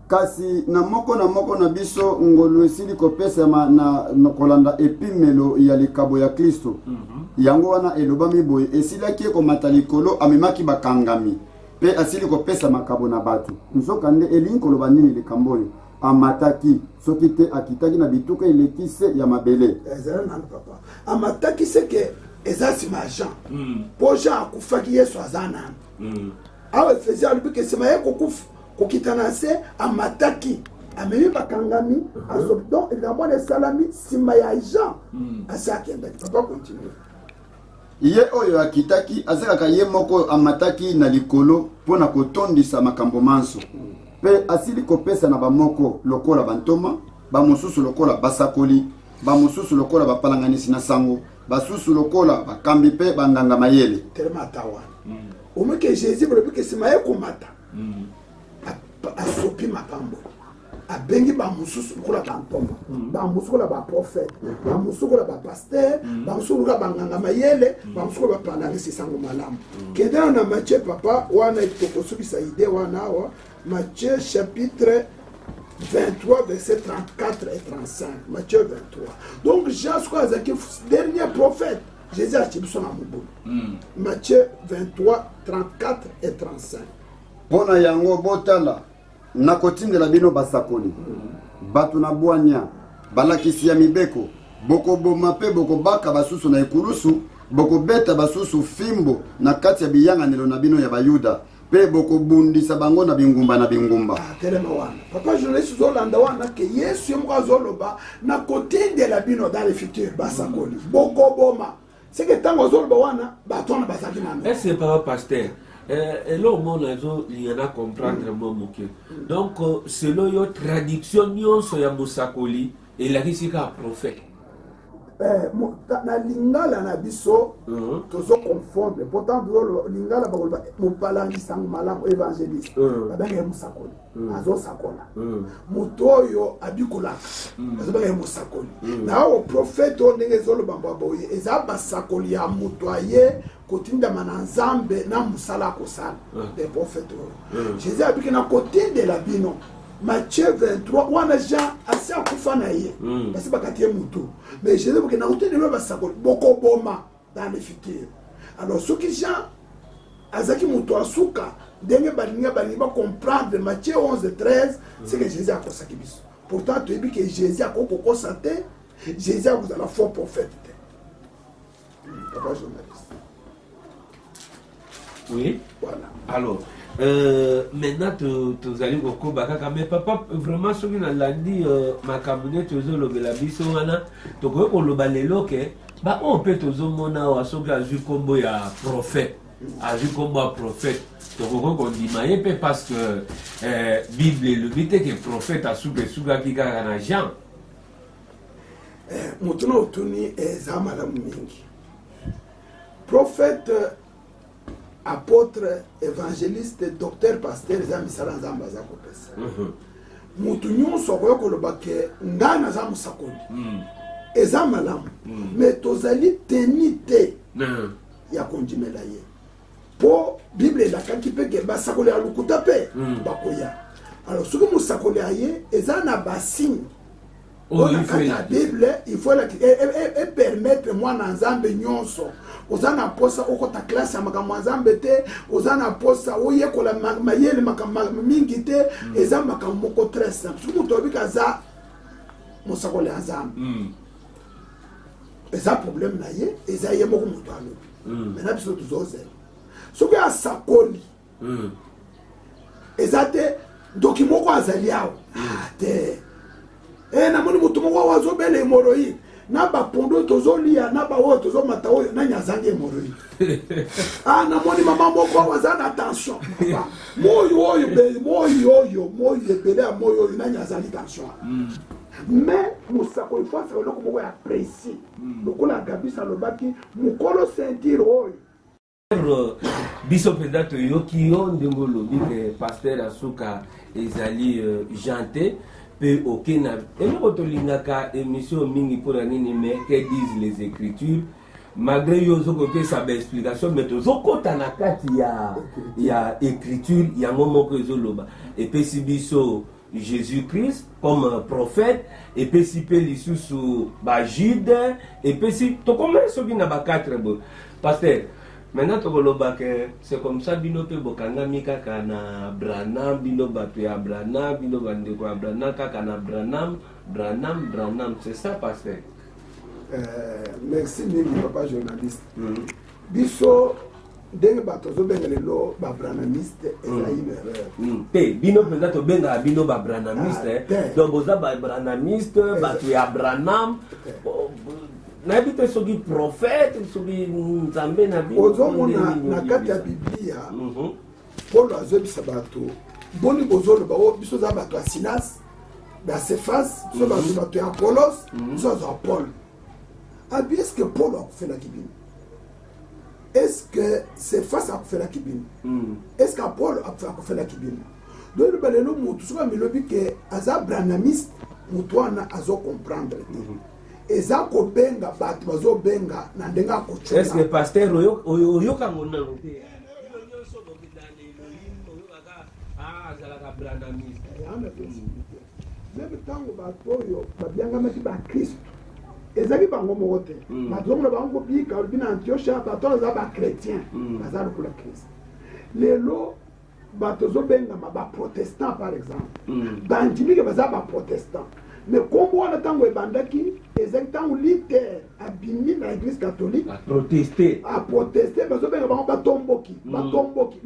kasi na moko na biso ngolu esili kopesama na kolanda epimelo ya likabo ya Kristo yango wana elobami boye esilaki komata likolo amemaki bakangami pe asili kopesa makabo na bato nzoka nde elingi koloba nini likambo oyo amataki soki te akitaki na bituka elekise ya mabele ezala nanu papa amataki seke eza nsima ya Jean mpo Jean akufaki yesu aza nanu awa Efesia alobi ke nsima ye kokufa kokita na se amataki amemi bakangami asobi donc likambo wana esalami nsima ya Jean asi akendaki papa continue ye oyo akitaki azalaka ye moko amataki na likolo mpo na kotondisa makambo manso pe asili kopesa na bamoko lokola bantoma bamosusu lokola basakoli bamosusu lokola bapalanganisi na sango basusu lokola bakambi mpe banganga mayele telema atawana omeke Jésus bolobi ke nsima ye komata asopi makambo abengi bamosusu lokola bantoma bamosusu lokola baprofete bamosusu lokola bapaster bamosusu lokola banganga mayele bamosusu lokola bapalangisi sango malamu kendana na Matthieu papa wana tokosukisa ide wana awa Matthieu chapitre 23 verset 34 et 35 Matthieu 23 donc Jean soit azaki dernier prophète Jésus a chibiso na mobulu Matthieu 23 34 et 35 pona yango botala na kotindela bino basakoli bato na bwanya balakisi ya mibeko bokoboma pe bokobaka basusu na ekulusu bokobeta basusu fimbo na kati ya biyanganelo na bino ya bayuda pe bokobundisa bango na bingumba na bingumba. Telema wana papa journaliste zolanda wana ke Yesu yemko azoloba na kotindela bino dans le futur basakoli bokoboma c'est que tango zoloba wana batona basaki nano. Est-ce que papa pasteur et là, il y en a comprendre mon moqué. Donc, selon la traduction, il y a Moussakoli et la risika prophète. Na lingala na biso tozo confondre pourtant lingala ba mopalandi sang malamu évangéliste babenge musakoli azo sakola mutoyo abikolaka azo babenge musakoli na o prophète on ngezolo bamba boye eza basakoli ya mutoye kotinda mananzambe na musala kosala des prophètes Jésus abiki na kotinda la bino Matthieu 23 wana Jean asi akufa na ye parce que bakatie mutu mais Jésus porque na utene lo basakoli boko boma dans le futur alors ce qui Jean azaki mutu asuka ndenge balinga ba comprendre Matthieu 11:13 c'est que Jésus akosaki biso pourtant tu dis que Jésus akokokosate Jésus a la faux prophète papa journaliste oui voilà alors maintenant tu allez beaucoup bakaka mais papa vraiment ce qu'on a dit ma cabinet tu zo lobela biso wana to ko ko lobalelo ke ba on peut to zo mona wa so ga ju kombo ya prophète a ju kombo prophète to ko ko di maye pe parce que bible le but que prophète a suga ki ka na Jean mutuno utuni ezamala mingi prophète apôtre, évangéliste, docteur, pasteur, les amis salans zambaza kopesa. Mutu nyonso ko lobake ngana za musakoli. Eza malamu. Mais tozali tenite ya konjimela ye. Po Bible la kakipe ke basakoli alukuta pe bakoya. Alors ce que musakoli aye eza na basin. La Bible, il faut et permettre moi na nzambe nyonso. Ozana posa okota classe ya makambo nzambe te, ozana posa oyekola mayele makambo mingi te, eza makambo moko très simple. Soki mutu obika za mosakoli ya nzambe. Eza problème na ye, eza ye moko mutu alobi. Maintenant biso tuzozela. Soki asakoli. Eza te doki moko azali awo. Te. Na moni mutu moko wazobela hémorroïde. Na ba pondo tozolia na ba wo tozomata oyo na nyazange hémorroïde. Na moni mama moko wazana attention. Moyo bele a moyo na nyazange tension. Mais musako ifo sa loko moko ya précis. Lokola kabisa lobaki mukolo sentir oyo. Biso peut-être yoki on ndengolo bi pasteur Asuka ezali janté. Ok, et nous avons émission mingi pour la nini, mais que disent les Écritures malgré yozo côté sa explication, mais toujours quand il y a écriture, il y a un moment que zoloba et puis si biso Jésus-Christ comme prophète et puis si pelisou sous Jude et puis si to commence sur bina ba 4 pasteur. Maintenant, c'est comme ça, bino pe bokanga mika kana Branham, bino batu ya Branham, bino bandeko ya Branham, kana Branham, c'est ça, pasteur. Merci, papa journaliste. Biso, denge batozo bengelelo ba Branhamiste, eza une erreur. Te, bino peut-être benga bino ba Branhamiste, donc boza ba Branhamiste, batu ya Branham. N'habite soki prophète, soki nzambe na bi. Ozomona na kati ya Biblia. Paul azobisa bato. Boni bozolo ba biso za bato ya Silas, ba Cephas, so bato ya Apollos, so za Paul. Abi est-ce que Paul a fait la kibine? Est-ce que Cephas a fait la kibine? Est-ce que Paul a fait la kibine? Donc le balelo mutu so ba milobi ke aza Branhamiste, mutu wana azo comprendre. Eza ko benga batu bazo benga na ndenga ko chona. Est-ce que pasteur oyo kangona rote? Zalaka Branhamiste. Même tango batu oyo babyanga maki ba Christ. Ezaki bango mokote. Mazomo na bango bika bina Antioche batu za ba chrétien. Bazalo pour la Christ. Lelo batu zo benga ma ba protestant par exemple. Bandimi ke baza ba protestant. mais kombo wana ntango ebandaki ezali ntango liter abimi na église catholique a protester bazobenga bango batomboki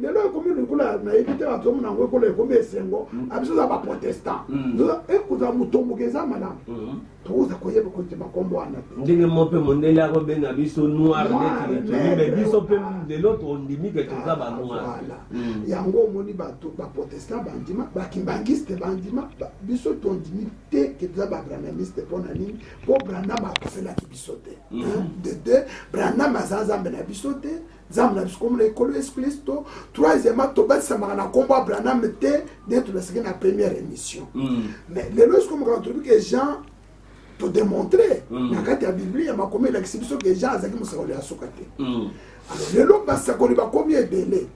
lelo ekomi likolo nayebi te bazomona yango ekolo ekomi esengo abiso oza baprotestant ekozala motomboki eza malamu tokoza koyeba kote bakombo wana te ndenge mo mpe mondele akobenga biso noir neti biso mpe lelo tondimike toza banoir yango omoni bato baprotestant bandima bakimbangiste bandima biso tondimi te ke toza babranamiste mpona nini mpo branam akofelaki biso te de deux branam aza nzambe na biso te nzambe na biso komona ekolo yesu kristo troisièmement tobatisamaka na nkombo ya branam te nde tolesaki na première émission mais lelo esikomokaka tolobi ke jean todémontre na kati ya biblia makomi elakisi biso ke jean azalaki mosakoli ya suka te alors lelo basakoli bakomi ebele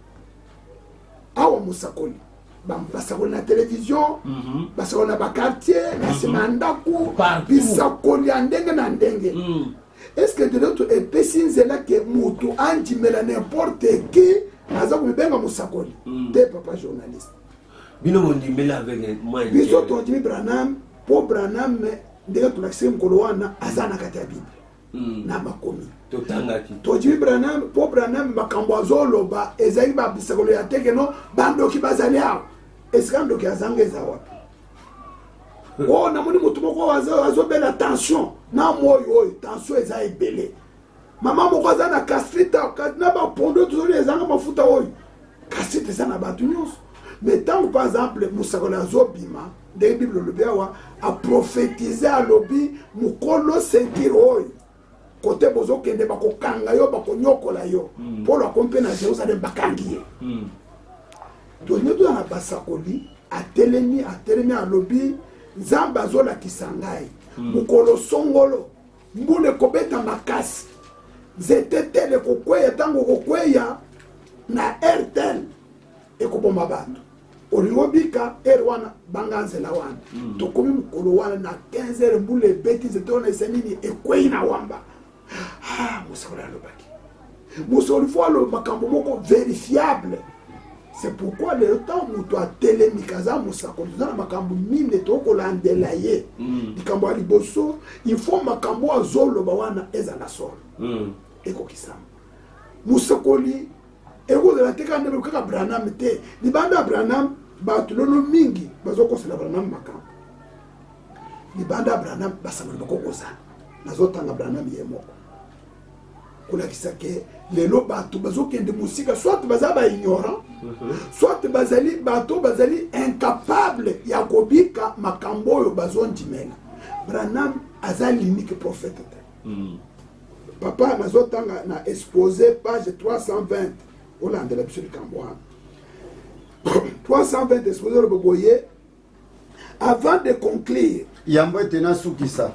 awa mosakoli basakoli na télévision basakoli na bakartier na nsima ya ndako bisakoli ya ndenge na ndenge est-ce que de l'autre epesi nzela ke moto andimela n'importe qui aza komibenga mosakoli te papa journaliste bino mondimela avec moi biso tondimi branam mpo branam ndenge tolakisi mokolo wana aza na kati ya bible na makomi totangaki tondimi branam mpo branam makambo azoloba ezali babisakolo ya tekeno bandoki bazali awa esika ndoki azanga eza wapi o namoni motu moko azobela tension na moyo oyo tension eza ebele mama moko aza na gastrite na bapondo tozoli ezanga mafuta oyo gastrite eza na bato nyonso mais ntango par exemple mosakoli azobima ndenge bible olobi awa aprofetize alobi mokolo sentire oyo kote bozokende bakokanga yo bakonyokola yo mpolo akomi mpe na jérusalem bakangi ye tozali toza na basakoli atelemi alobi nzambe azolakisa ngai mokolo songolo mbula ekobeta makasi nzete tele kokweya ntango kokweya na airtel ekoboma bato olingo bika ere wana banga nzela wana tokomi mokolo wana na 15 heures mbula ebeti nzete wana esa nini ekweyi na wamba mosakoli alobaki mosakoli fo aloba makambo moko vérifiable. C'est pourquoi le temps où tu as télémikaza mosakoli toza na makambo mine tokolandela ye likambo ya liboso il faut makambo azoloba wana ezala solo ekokisama mosakoli ekozala te kaka ndenge kaka branam te libanda ya branam bato lelo mingi bazokosela branam makambo libanda ya branam basakoli bakokozala nazotanga branam ye moko kolakisa ke lelo bato bazokende mosika soit baza baignorant soit bazali bato bazali incapable ya kobika makambo oyo bazondimela branam aza l'unique prophète te papa nazotanga na exposé page 320 olandela biso likambo wana 320 exposé lobo boye avant de conclure yambo etena sukisa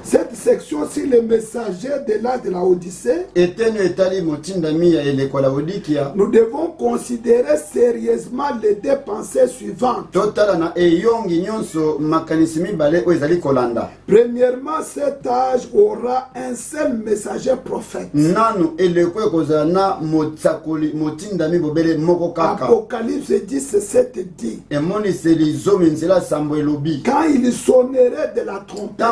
cette section sur les messagers de l'âge de la Odyssée, nous devons considérer sérieusement les deux pensées suivantes. Premièrement, cet âge aura un seul messager prophète. Apocalypse 10:7 dit, quand il sonnerait de la trompette,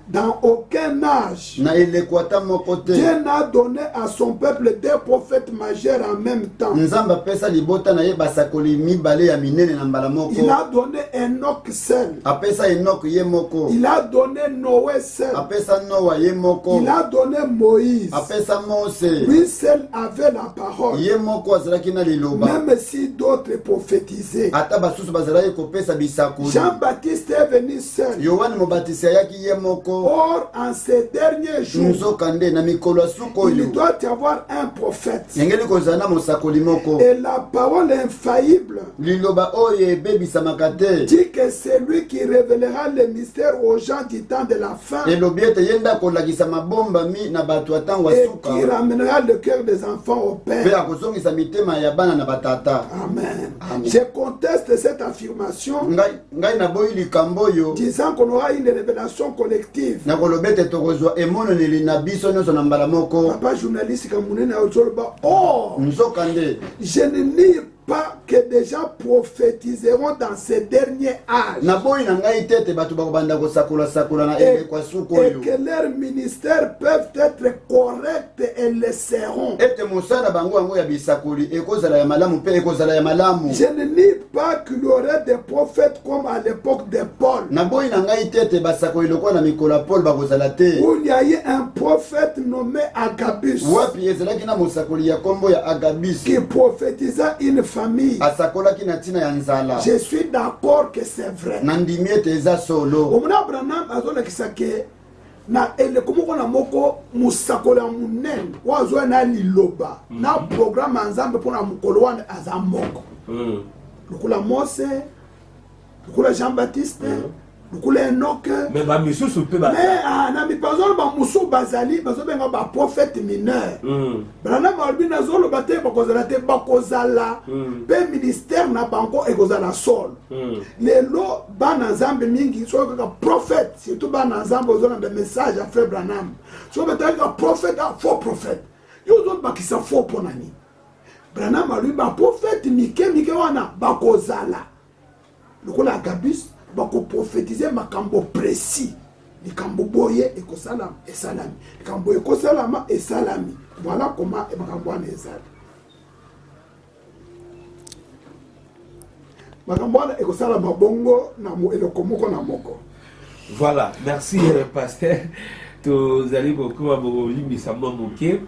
dans aucun âge, Dieu n'a donné à son peuple deux prophètes majeurs en même temps. Il a donné Enoch seul. Il a donné Noé seul. Il a donné Moïse. Lui seul avait la parole. Même si d'autres prophétisaient. Jean-Baptiste est venu seul. Or, en ces derniers jours, il doit y avoir un prophète. Et la parole infaillible dit que c'est lui qui révélera les mystères aux gens du temps de la fin et qui ramènera le cœur des enfants au Père. Amen. Je conteste cette affirmation disant qu'on aura une révélation collective. Papa journaliste, oh, je ne nie pas que des gens prophétiseront dans ces derniers âges. Et que leurs ministères peuvent être corrects et le seront. Je ne nie pas qu'il y aurait des prophètes comme à l'époque de Paul. Où il y a eu un prophète nommé Agabus qui prophétisa une famille. Je suis d'accord que c'est vrai. Na ele komoko na moko musakola munene wazo na liloba na programme nzambe pona mukolo wana azamoko lukula Mose lukula Jean-Baptiste lukula Enoch mais ba misusu pe ba mais na mi pazolo ba musu bazali bazo benga ba prophète mineur brana malbi na zolo bate bakozala te bakozala pe ministère na banko ekozala sol lelo bana nzambe mingi so ka prophète surtout bana nzambe ozona be message à frère Branham so bata ka prophète a faux prophète yo zo bakisa faux ponani Branham malbi ba prophète mike wana bakozala lukula Agabus bako prophétiser makambo précis likambo boye ekosalama esalami likambo ekosalama esalami voilà comment makambo wana ezali makambo wana ekosalama bongo na eloko moko na moko. Voilà, merci pasteur tozali kokoma bolimbisa mwa moke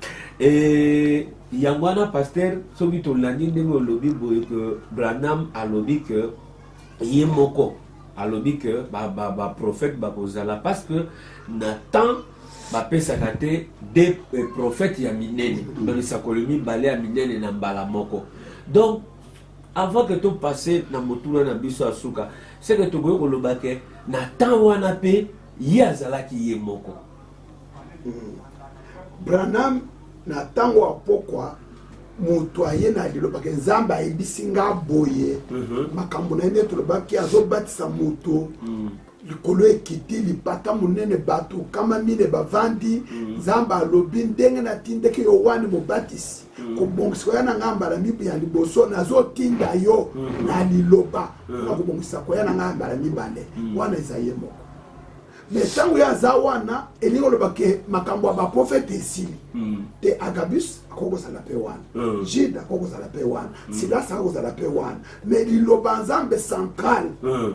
yango wana pasteur soki tolandi ndenge olobi boye ke Branham alobi ke ye moko alobi que ba prophète bakozala parce que Nathan bapesaka te des prophètes ya minene dans sakolomi balé ya minene na mbala moko. Donc avant que tu passer na motula na biso asuka c'est que tu boye koloba ke Nathan wana pe yazalaki ye moko. Branham Nathan wa pokwa moto aye na liloba ke nzambe ayibisinga boye makambo na ene tolobaki azobatisa moto likolo ekiti lipata monene bato kama mine bavandi nzambe alobi ndenge natindeki yo wani mobatisi kobongisa koya na mbala mibi ya liboso nazotinda yo na liloba na kobongisa koya na mbala mibale wana ezaye moko. Mais tango ya zawana elingo lobake makambo ba prophète esili te Agabus akoko sala pe wana Jude akoko sala pe wana Silas akoko sala pe wana mais liloba nzambe central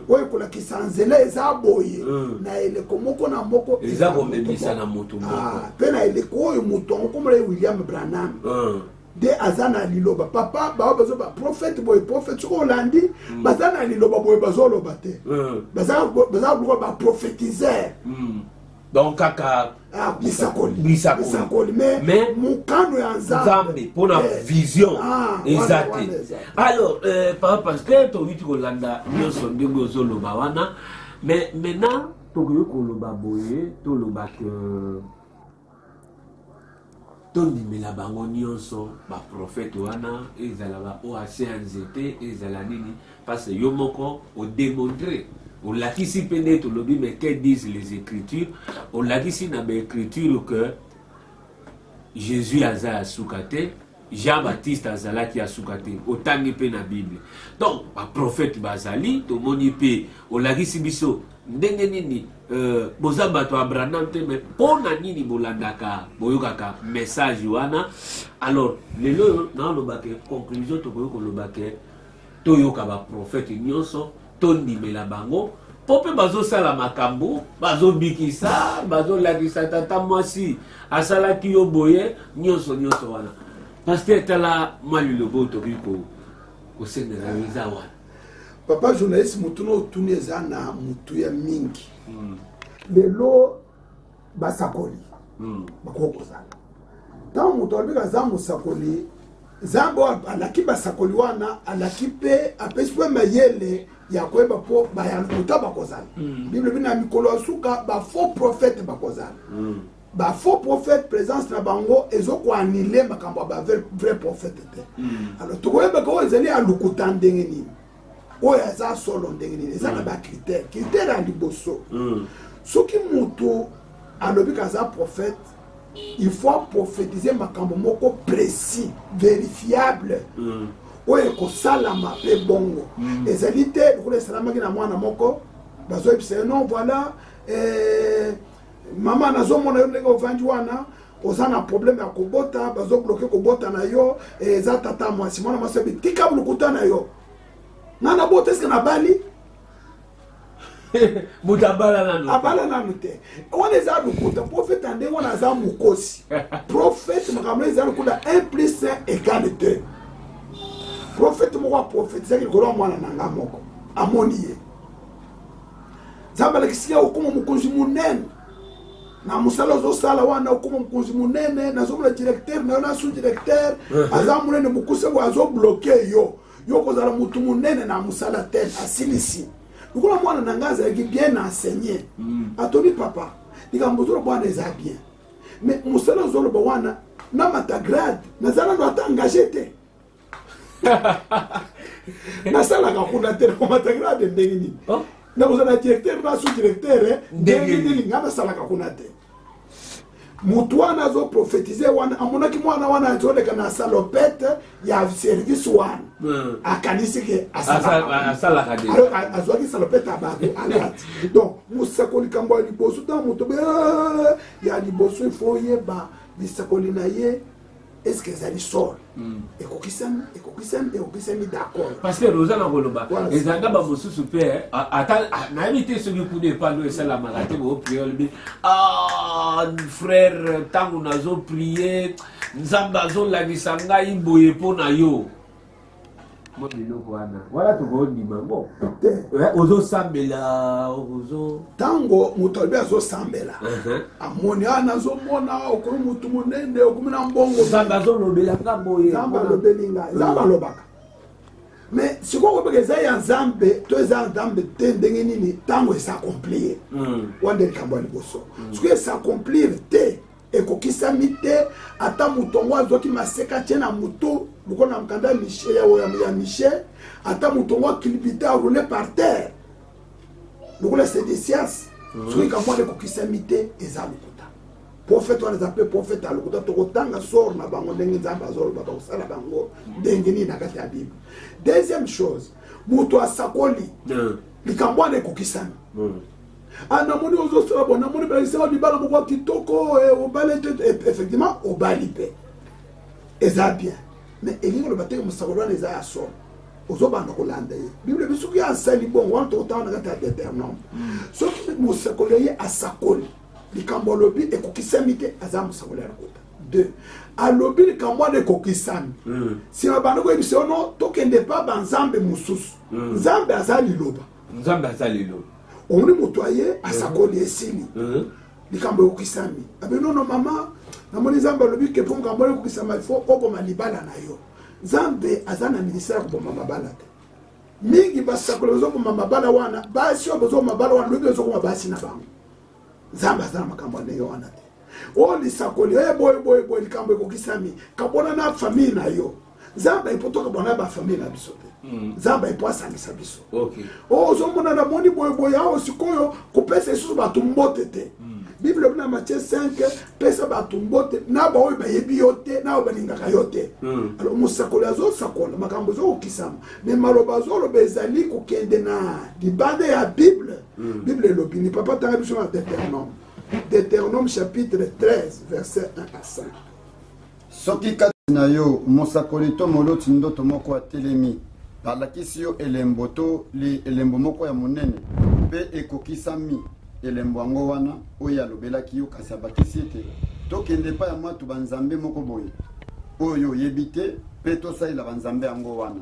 oyo kola kisanzela ezaboye na ele komoko na moko ezabomemisa na mutu moko pe na ele koyo mutu komole William Branham de azana liloba papa ba bazo ba prophète boy prophète ko landi bazana liloba boy bazo lobate baza ba prophétiser donc kaka bisakoli mais mukano ya nzambe pona vision exacte. Alors papa parce que to witi ko landa nyoso ndenge ozoloba wana mais maintenant to ko loba boye to loba que tondimela bango nyonso ba prophète wana ezala ba oase anzete ezala nini parce que yo moko o démontrer on l'a ici pene to lobi mais que disent les écritures on l'a ici na ba écriture que Jésus aza asukate Jean-Baptiste azalaki asukate otangi pe na Bible donc ba prophète bazali to moni pe on l'a ici biso ndenge nini boza bato Abraham te mais pona nini bolandaka boyokaka message wana. Alors lelo na lobake conclusion to boyoko lobake to yoka ba prophète nyonso to ndimela bango pope bazo sala makambo bazo bikisa bazo lakisa tata mwasi asalaki yo boye nyonso wana parce que tala mali lobo to biko ko sendela wiza wana. Papa journaliste mutuno tuneza na mutu ya mingi lelo basakoli bakoko zala tant mutu albika zamu sakoli zambo alaki basakoli wana alaki pe apeswe mayele ya kweba po bayan kutaba kozala Bible bina mikolo asuka ba faux prophète bakozala ba faux prophète présence na bango ezoko anile makambo ba vrai prophète te. Alors to kweba ko ezali alukutandenge nini oyo aza solo ndenge nini eza na ba critère ya liboso soki mutu alobi kaza prophète il faut prophétiser makambo moko précis vérifiable oyo ekosalama mpe bongo ezali te lokola esalamaki na mwana moko bazoyebisa non voilà mama nazomona yo ndenge ovandi wana oza na problème ya kobota bazobloke kobota na yo eza tata mwasi mwana mwasi oyebi tika bulukuta na yo nga nabota eske nabali moto abala nanu te wana eza lukuta profete ndenge wana aza mokosi profete makambo eza lokuta 1+1 égale 2 profete moko aprofetisaki likolo ya mwana na nga moko amoni ye nzambe alakisi ye okoma mokonzi monene na mosala ozosala wana okoma mokonzi monene nazomona directeur na yo na sous directeur aza monene mokuse boye azobloke yo kozala motu monene na mosala te asilisi lokola mwana na ngai azalaki bien enseigné atobi papa likambo ozoloba wana eza bien mais mosala ozoloba wana na matagrade nazala ndo ata engagé te nasalaka kuna te na matagrade ndenge nini nakozala directeur na sous directeur ndenge nini nga nasalaka kuna te motu wana azoprofetize wana amonaki mwana wana azoleka na salopete ya service wana akanisiki asalaka de azwaki salopete abato alati donc mosakoli kambo ya liboso ta moto ya liboso ifo yeba lisakoli na ye est-ce que ezali sor ekokisami d'accord pasteur oza na koloba ezanga bamosusu mpe nayebi te soki kuna epano esalamaka te booprie olobi frère ntango nazoprie nzambe azolakisa ngai boye mpo na yo mo biloko wana tokoondima ngo ozosambela ntango moto alobi azosambela amoni nazomona okomi motu monene okomi na mbongo nzambe azolobela nga boye nzambe alobeli ngai nzambe alobaka mais sikoyo kobeka eza ya nzambe to eza nzambe te ndenge nini ntango esaaccomplir wana likambo ya liboso sikoyo esaaccomplir te ekokisami te ata moto ngo azwaki maseka tie na moto lokola na mokanda ya michel ata moto ngo akilibite arole par terre lokola sedesias soki kambo wana ekokisami te eza lokuta profete wana eza mpe profete ya lokuta tokotanga sor na bango ndenge nzambe azoloba bakosala bango ndenge nini na kati ya bible deuxième chose moto asakoli likambo wana ekokisami namoni ozosala bo namoni baisao libala moko kitoko obali te effectivement obali mpe eza bien mais elingi oloba teke mosakoli wana eza ya sor ozobanda kolanda ye bible ebi soki asali bongo wana tokotanga na kati ya Deutéronome soki mosakoli ye asakoli likambo alobi ekokisami te aza mosakoli ya lokuta 2 alobi likambo wana ekokisami nsima banda koyebisa yo no tokende pa banzambe mosusu nzambe aza liloba omoni moto aye asakoli esili likambo ekokisami abe nono mama namoni nzambe alobi ke mpo makambo wana ekokisama ifo oboma libala na yo nzambe aza na ministère ya koboma mabala te mingi basakoli bazoboma mabala wana basi oyo bazoboma mabala wana lobi bazokoma basi na bango nzambe aza na makambo ya ndenge wana te oyo lisakoli boye likambo ekokisami kabona na famille na yo nzambe ipo kabona ba famille na biso te nzambe ipo asangisa biso ozomona na moni boye awo sikoyo kopesa lisusu bato mbote te bible na Matthieu 5 pesa bato mbote na baoyo bayebi yo te na balingaka yo te alors mosakoli azosakola makambo ezokokisama me maloba azoloba ezali kokende na libanda ya bible bible elobi ni papa tanga biso na Deutéronome chapitre 13 verset 1 à 5 soki kati na yo mosakoli to moloti ndoto moko atelemi balakisi yo elembo to elembo moko ya monene mpe ekokisami elembo yango wana oyo alobelaki yo kasi abakisi ete tokende pa ya mwatu banzambe moko boye oyo oyebi te mpe tosalela banzambe yango wana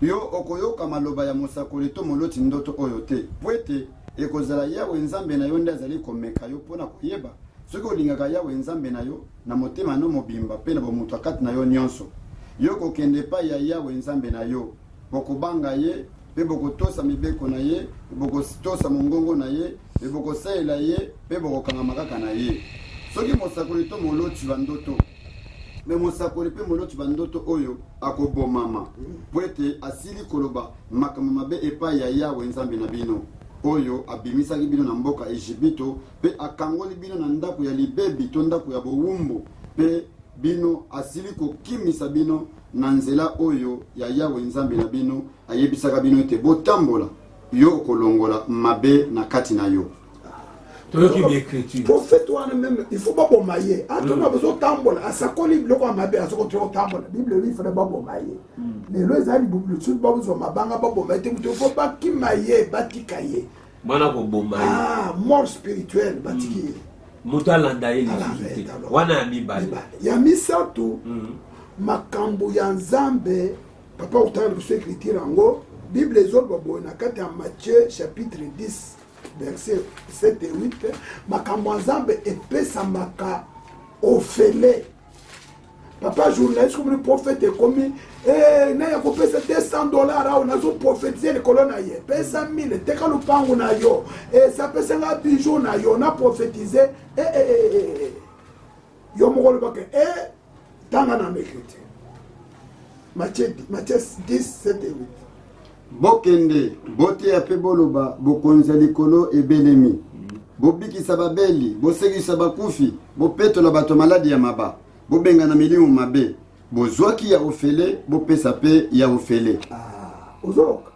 yo okoyoka maloba ya mosakoli to moloti ndoto oyo te po ete ekozala yawe nzambe na yo nde azali komeka yo mpona koyeba soki olingaka yawe nzambe na yo na motema no mobimba mpe na bomoto akati na yo nyonso yo kokende pa ya yawe nzambe na yo bokobanga ye mpe bokotosa mibeko na ye bokotosa mongongo na ye mpe bokosalela ye mpe bokokangama kaka na ye soki mosakoli to moloti bandoto me mosakoli mpe moloti bandoto oyo akobomama po ete asili koloba makambo mabe epai ya yawe nzambe na bino oyo abimisaki bino na mboka Ejipito mpe akangoli bino na ndako ya libebi to ndako ya bowumbu mpe bino asili kokimisa bino na nzela oyo ya Yawe nzambe na bino ayebisaka bino ete botambola yo kolongola mabe na kati na yo. Prophète wana même il faut pas bomaye atona bezo tambola asakoli biloko mabe asoko tro tambola bible lui fallait pas bomaye mais le zali bible tout ba bezo mabanga ba bomaye te il faut pas kimaye batikaye mana ko bomaye mort spirituelle batiki mutalanda ile wana ya mibali ya misatu makambo ya nzambe papa utana biso écriture ngo bible ezolba boye na kati ya Matthieu chapitre 10 verset 7 et 8 makambo nzambe epesamaka ofele papa journaliste comme le prophète comme na ya kopesa $200 awo nazo prophétiser le colonne ye pesa 1000 teka lupango na yo ça pesa nga bijou na yo na prophétiser yo mokolo baka tanga na écriture Matthieu 10 7 et 8 bokende boteya pe boloba bokonza likolo ebelemi bobikisa babeli bosekisa bakufi bopetola bato maladi ya maba bobenga na milimo mabe bozwaki ya ofele bopesa pe ya ofele ozoka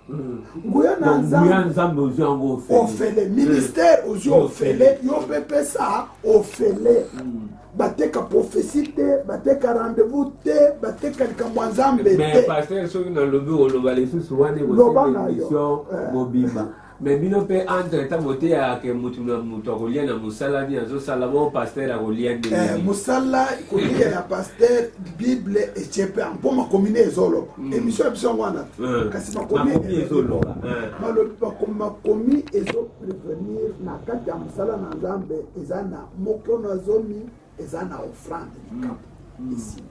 nguya na nzambe ozango ofele ministère ozo ofele yo pe pesa ofele bateka prophétie te bateka rendez-vous te bateka likambo nzambe te mais pasteur soki na lobi oloba lisusu wana émission mobimba mais bino pe entre ta moté ya ke mutu na mutu akolia na musala ni azosala bo pasteur akolia nde musala kolia ya pasteur bible echepe mpo makomine ezoloba émission ya biso wana kasi makomi ezoloba makomi ezo prévenir na kati ya musala na nzambe eza na moko na zomi eza na offrande ici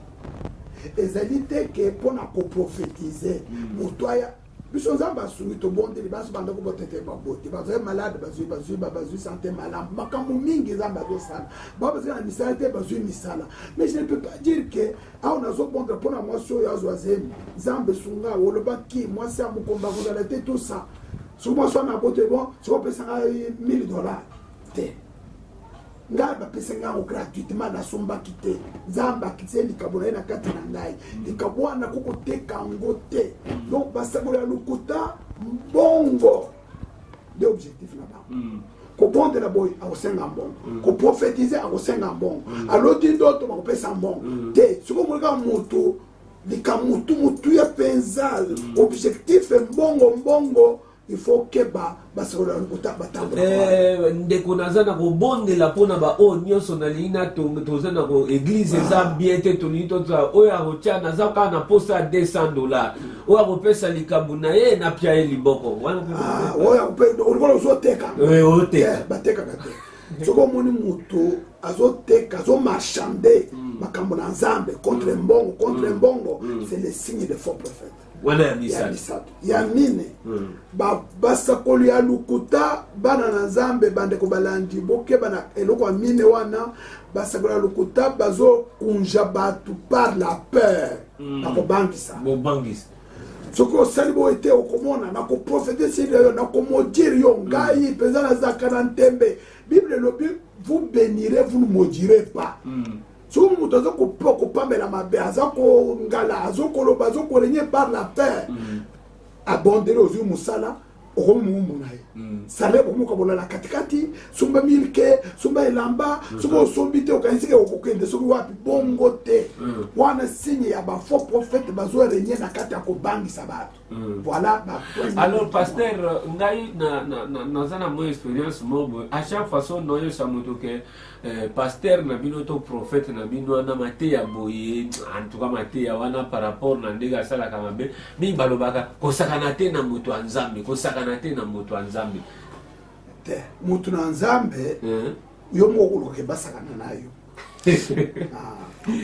ezali te ke mpona koprophétiser moto aya biso nzambe asungi tobondeli baso banda kobotete babote bazwi malade bazwi santé malamu makambo mingi nzambe azosala bazwi na misala te bazwi misala mais je ne peux pas dire que awa nazobondela mpona mwasi oyo azwa zemi nzambe sunga olobaki mwasi ya mokomba kozala te tout ça soki mwasi wana abote bon sikopesanga $1000 te ngai bapesa ngango gratuitement nasombaki te nzambe akitisi likabo na ye na kati na ngai likabo wana kokoteka yango te donc basabola ya lokuta mbongo de objectif na bango kobondela boye akosenga mbongo koprofetize akosenga mbongo aloti ndoto bakopesa mbongo te soki omoleka moto likamutu ya mpenza objectif mbongo il faut que basabola ya lokuta batambola ndeko naza na kobondela mpona baoyo nyonso nalina toza na église eza bien te tolini toza oyo akotia naza kaka na posa ya $200 oyo akopesa likambo na ye napia ye liboko oyo olikola ozoteka batekaka te soki omoni moto azoteka azomarchande makambo na nzambe contre mbongo c'est le signe de faux prophète wana ya misatu ya nini basakoli ya lukuta bana na nzambe bandeko balandi bokeba na eloko ya mine wana basakoli ya lukuta bazokunja bato par la peur nakobangisa soki osali boyo ete okomona nakoprofete sili yo nakomodire yo ngai mpenza nazaka na ntembe bible elobi vous bénirez vous ne maudirez pas soki moto aza kopambela mabe aza kongala azokoloba azokolenye par la peur abondeli ozwi mosala okomi mumu na ye sale bokomokabola katikati sumba milke sumba elamba soki osombi te okanisike okokende soki wapi bongo te wana signe ya bafaux prophète bazorenye na kati ya kobangisa bato voilà alors pasteur ngai naza na mo expérience mobo à chaque façon noyosa moto ke pasteur na bino to prophète na bino wana mateya boye en tout cas mateya wana par rapport na ndenge asalaka mabe mingi balobaka kosakana te na moto ya nzambe kosakana te na moto ya nzambe te moto na nzambe yo moko koluka basakana na yo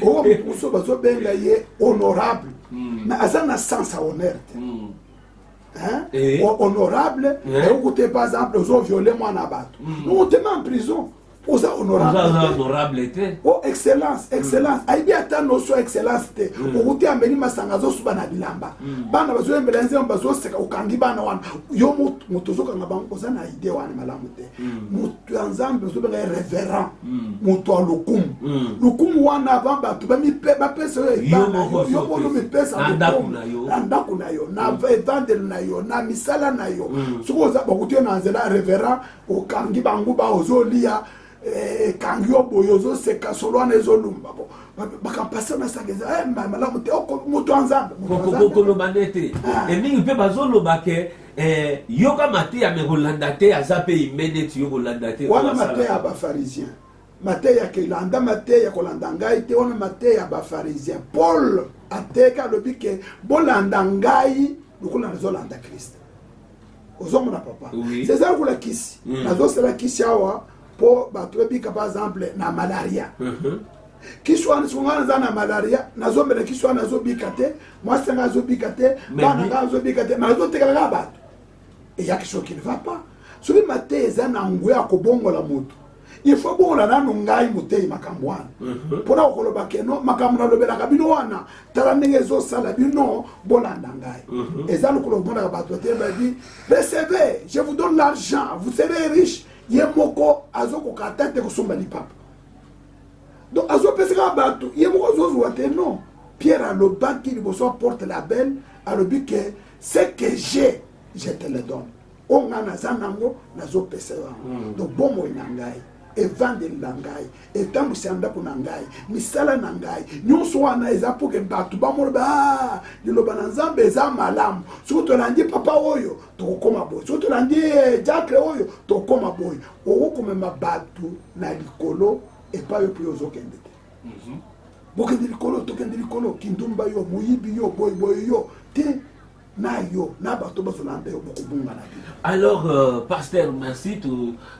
oyo moto mosusu bazobenga ye honorable mais aza na sens ya honneur te honorable ekoute par exemple ozoviole mwana bato on te met en prison oza honorable te. Oh excellence, excellence. Aibi ata notion excellence te. Okuti ambeli masanga zo suba na bilamba. Bana bazo embela nze bazo seka ukangi bana wana. Yo mutu zo kanga bango oza na idée wana malamu te. Mutu anzambe zo benga révérend. Mutu alukum. Lukum wana bamba tu ba mi pe ba pesa yo mi pesa ndaku na yo na evangel na yo na misala na yo. Suko za bakuti na nzela révérend ukangi bango ba ozolia kangyo boyozo seka solwana ezolumba bo bakampasa na sageza malamu te mutu anzambe kolobanete emingi mpe bazoloba ke yoka mate ya mekolanda te aza mpe imene ti yokolanda te wana mate ya bafarisien mate ya kelanda mate ya kolanda ngai te wana mate ya bafarisien Paul ateka alobi ke bolanda ngai lokola nazolanda Kristo ozomona papa c'est ça kola kisi nazosala kisi awa po batwebika par exemple na malaria kiswana sungana za na malaria nazomela kiswana nazobika te mwasa nazobika te bana nazobika te nazoteka ga bato et ya quelque chose qui ne va pas soki mate eza na ngwe akobongola moto il faut bongola nanu ngai motei makambo wana mpona kokoloba keno makambo nalobelaka bino wana tala ndenge ezosala bino bolanda ngai eza lokolo omonaka bato te babi recevez je vous donne l'argent vous serez riche ye moko azokoka ata te kosomba lipapa donc azopesaka bato ye moko azozwa te non Pierre alobaki liboso porte la belle alobi ke ce que j'ai je te le donne onga naza nango nazopesa yango donc bomoi na ngai evangeli na ngai etambwisa ndako na ngai misala na ngai nyonso wana eza mpo ke bato bamoloba liloba na nzambe eza malamu soki tolandi papa oyo tokokoma boye soki tolandi diacre oyo tokokoma boye okokomema bato na likolo epai oyo mpo ozokende te bokende likolo tokende likolo kindumba yo moyibi yo boyeboye yo te na yo na bato bazolanda yo bokobunga na bino. Alors pasteur merci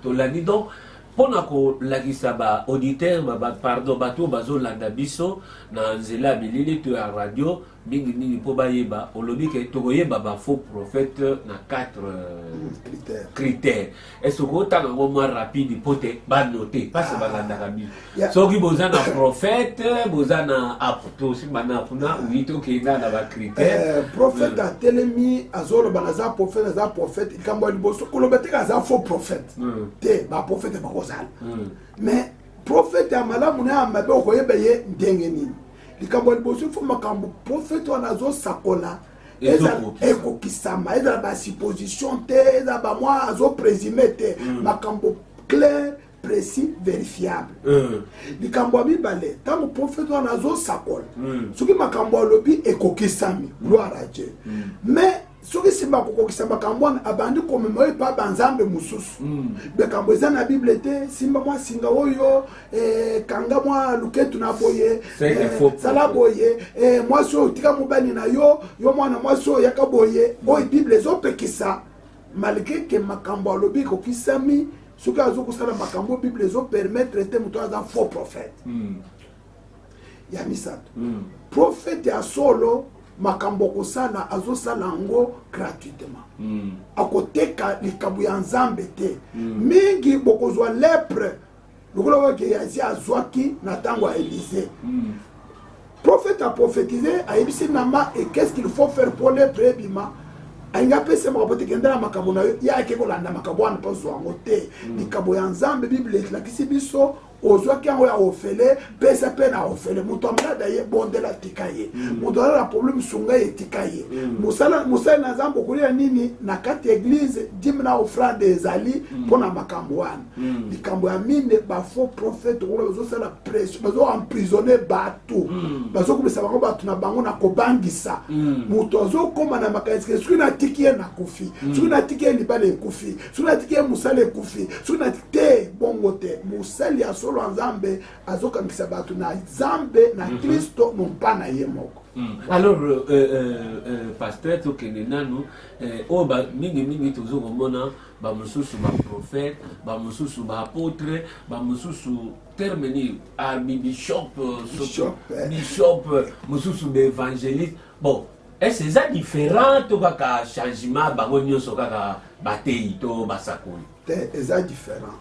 tolandi donc mpona kolakisa baauditeur pardon bato bazolanda biso na nzela ya bilili to ya radio mingimingi mpo bayeba olobi ke tokoyeba bafaux prophète na 4 critères est-ce que otanga ngo mwa rapide mpo te banote mpasi balandaka bino soki boza na prophète boza na tosi bana apuna wi tokenda na bacritère prophète atelemi azoloba naza prophète likambo ya liboso koloba teka aza faux prophète te baprophète bakozala mais prophète ya malamu na ya mabe okoyeba ye ndenge nini likambo ya liboso ifo makambo prophète wana azosakola ekokisama ezala basupposition te ezala bamwa azoprésime te makambo clair précis vérifiable likambo ya mibale ntango prophète wana azosakola soki makambo alobi ekokisami gloire à Dieu mais soki simba kokokisa makambo wana abandi komema epa banzambe mosusu bekambo eza na bible te simba mwa singa oyo kanga mwa luketu na boye sala boye mwasi oyo tika mobali na yo mwana mwasi oyo yaka boye oyo bible ezopekisa malgré ke makambo alobi ekokisami soki azokosala makambo bible ezopermettre te moto aza faux prophète ya misato prophète ya solo makambo kosala azosala ngo gratuitement akoteka likambo ya nzambe te mingi bokozwa lepre lokola wake yazi azwaki na tango ya Élysée prophète a prophétisé ayebisi nama et qu'est-ce qu'il faut faire pour lepre ebima ainga pese makambo tekendela makambo na yo yake kolanda makambo wana mpo zwango te likambo ya nzambe bible etlakisi biso ozwaki yango ya ofele pesa mpe na ofele moto amalada ye bondela tika ye moto alala problème sunga ye tika ye mosali na nzambe okolia nini na kati ya église dime na offrande ezali mpona makambo wana likambo ya mine bafaux prophète okola bazosala pression bazoemprisonne bato bazokomisa bango bato na bango na kobangisa moto azokoma na makanisi soki natiki ye nakufi soki natiki ye libala ekufi soki natiki ye mosali ekufi soki natiki te bongo te mosali ya solo nzambe azokangisa bato na nzambe na Kristo nompa na ye moko. Alors pasteur tokende nanu oyo mingi tozokomona bamosusu baprophète bamosusu baapôtre bamosusu terme ni archbishop mosusu baévangéliste bon est-ce eza différent to kaka changement bango nyonso kaka batei to basakoli te eza différent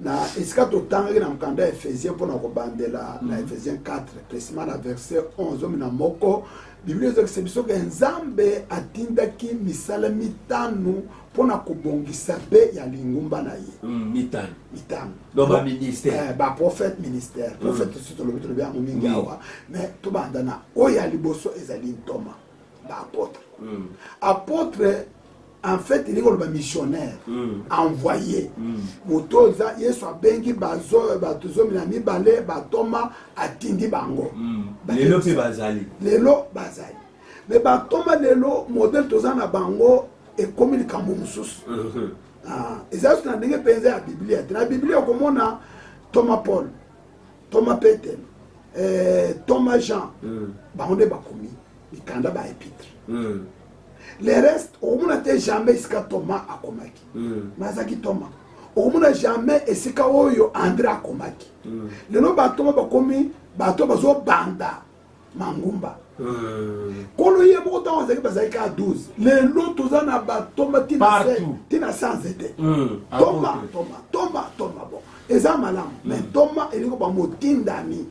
na esika totangaki na mokanda ya Ephésien mpona kobandela na Ephésien 4 précisément na verset 11 omi na moko biblia ezokisa biso ke nzambe atindaki misala mitano mpona kobongisa mpe ya lingumba na ye mitano donc baministère baprophète ministère prophète osi tolobi yango mingi awa mais tobanda na oyo ya liboso ezali ntoma baapôtre apôtre en fait il est missionnaire envoyé moto za yesu abengi bazomi na mibale batoma atindi bango lelo pe bazali mais batoma lelo modèle toza na bango ekomi likambo mosusu eza so na ndenge mpenza ya biblia te na biblia okomona Thomas Paul Thomas Peter Thomas Jean bango nde bakomi likanda baépître le reste okomona te jamais esika Thomas akomaki nazaki Thomas okomona jamais esika oyo André akomaki lelo batoma bakomi bato bazobanda mangumba kolo ye moko ntango azalaki bazalaki ka 12 lelo toza na batoma tina sanze te toma bon eza malamu mais toma elingo bamotindami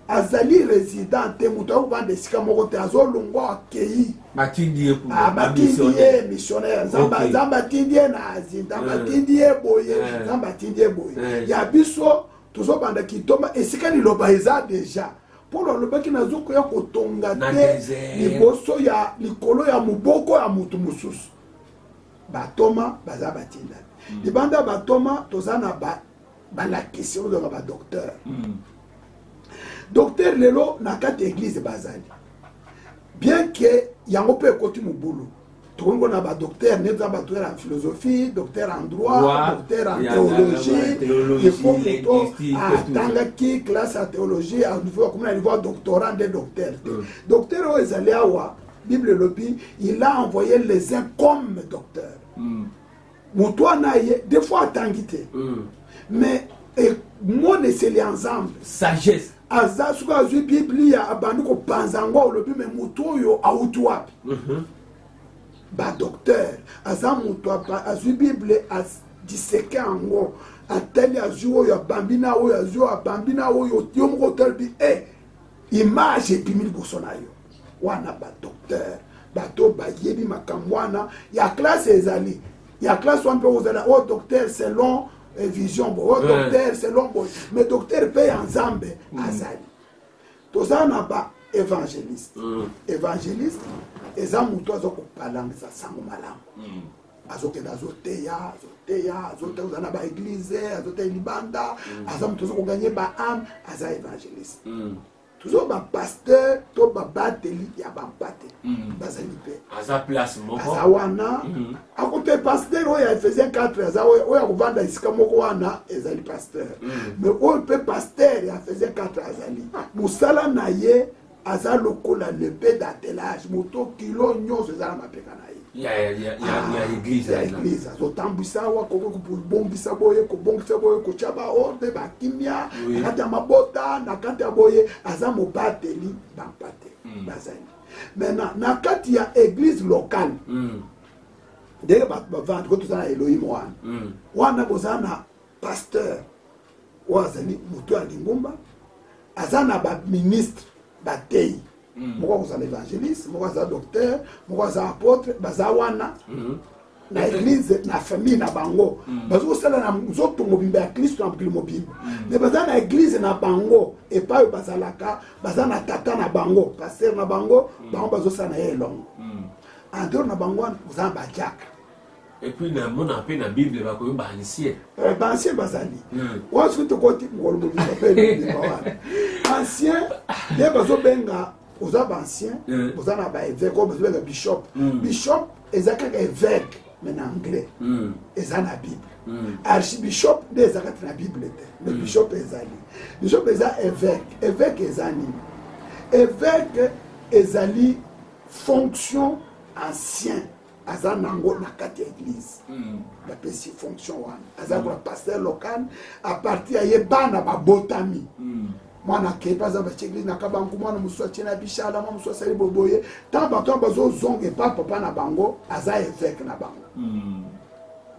azali résident te moto akobanda esika moko te azolongwa akei batindi ye missionnaire nzambe atindi ye na asie nzambe atindi ye boye nzambe atindi ye boye ya biso tozobanda kitoma esika liloba eza deja mpo lolobaki nazokoya kotonga te liboso ya likolo ya moboko ya motu mosusu batoma baza batindami libanda batoma toza na balakisi ozonga badocteur docteur lelo na kati église bazali bien que yango mpe ekoti mobulu tokongo na badocteur neza badocteur en philosophie docteur en droit docteur en théologie il faut moto atangaki classe ya théologie akomona niveau ya doctorat nde docteur te docteur oyo ezali awa bible elobi il a envoyé les uns comme docteur moto wana ye des fois atangi te mais mone eseli ensemble sagesse aza soki azwi biblia abandi kopanza yango olobi me moto oyo awuti wapi badocteur aza moto azwi bible adiseke yango atali azwi oyo abambi na oyo azwi oyo abambi na oyo yo moko otalibi image epimi liboso na yo wana badocteur bato bayebi makambo wana ya classe ezali ya classe wana mpe ozali o docteur selon vision bo docteur selon bo mais docteur pe ensemble azali toza na ba évangéliste évangéliste eza moto azokopalangisa sango malamu azokende azoteya azoza na baeglize azoteya libanda aza moto azokoganye baame aza évangéliste toujours bapasteur to babateli ya bampate bazali mpe aza place moko aza wana akote pasteur oyo ya Ephésien 4 aza oyo akovanda esika moko wana ezali pasteur mais oyo mpe pasteur ya Ephésien 4 azali mosala na ye aza lokola lepe d'attelage moto kilo nyonso eza na mapeka na ye ya église azotambwisa awa kobongisa boye kotya baorde bakimia na kati ya mabota na kati ya boye aza mobateli bampate bazali maintenant na kati ya église locale ndenge bato bavandi ko toza na Elohim wana boza na pasteur oyo azali moto ya lingumba aza na baministre batei moko akozala évangéliste moko aza docteur moko aza apôtre baza wana na église na famille na bango bazokosala na nzoto mobimba ya kristo na mokili mobimba mais baza na église na bango epai oyo bazalaka baza na tata na bango paster na bango bango bazosala na ye elongo andor na bango wana oza na badiacre epuis namona mpe na bible bakoyo baancien baancien bazali wana soki tokoti mokolo mobimba mpe wana ancien nde bazobenga oza baancien oza na baévêque oyo bazobenga bishop bishop eza kaka évêque mais na anglais eza na bible archibishop nde eza kati na bible te mais bishop ezali bishop eza évêque eza nini évêque ezali fonction ancien aza nango na kati ya église bapesi fonction wana aza kola pasteur local a partir ya ye bana babotami mwana ke par exemple chez église na kabangu mwana musu achena bishala mwana musu asali boboye tant bato bazo zonge papa na bango aza évêque na bango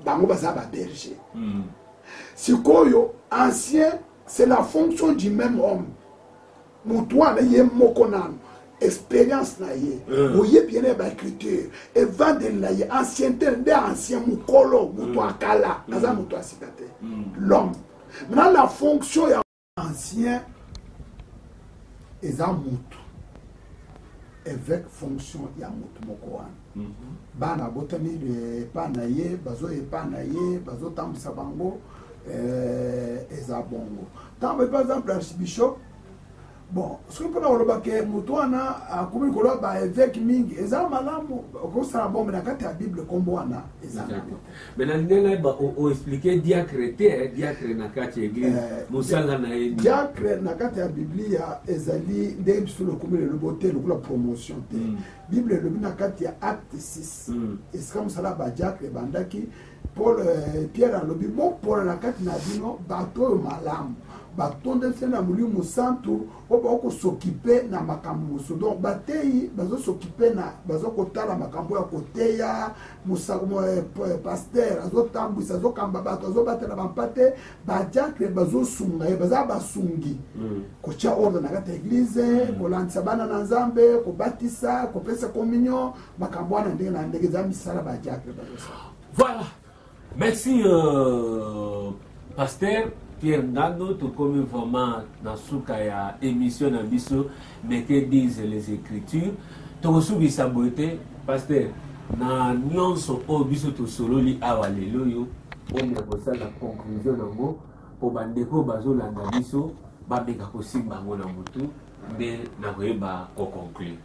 bango baza ba berger sikoyo ancien c'est la fonction du même homme mutwana ye moko nano expérience na ye oye bien ba écriture et vendre la ye ancienneté de ancien mukolo muto akala aza muto asikate l'homme maintenant la fonction ya ancien eza mutu avec fonction ya mutu moko wana bana botami epa na ye bazo epa na ye bazo tambisa bango eza bongo tant par exemple archbishop bon soki mpona koloba ke moto wana akomi koloba baévêque mingi eza malamu okosala bombe na kati ya bible kombo wana eza me na ndenge oexplike diacre te diacre na kati ya église mosala na ye diacre na kati ya biblia ezali ndenge biso lokomi lelobo te lokola promotion te bible elobi na kati ya acte 6 esika mosala badiacre ebandaki paul pierre alobi bopola na kati na bino bato oyo malamu batondese na molimo santu oyo bakosokipe na makambo mosusu donc bateyi bazosokipe na bazokotala makambo ya koteya paster azotambwisa azokamba bato azobatela bampate badiacre bazosunga ye baza basungi kotia ordre na kati ya eglize kolandisa bana na nzambe kobatisa kopesa communion makambo wana ndenge na ndenge eza misala badiacre bazosala. Voilà, merci pasteur Pierre Ndando, tout comme vraiment dans ce émission na biso, mais que disent les Écritures. Tout soubi saboté, pasteur, na nyonso o biso to solo li awalelo yo, on a posé la conclusion nango pour bandeko bazolanda biso, ba benga ko simba ngo na mutu, mais na koyeba ko conclure.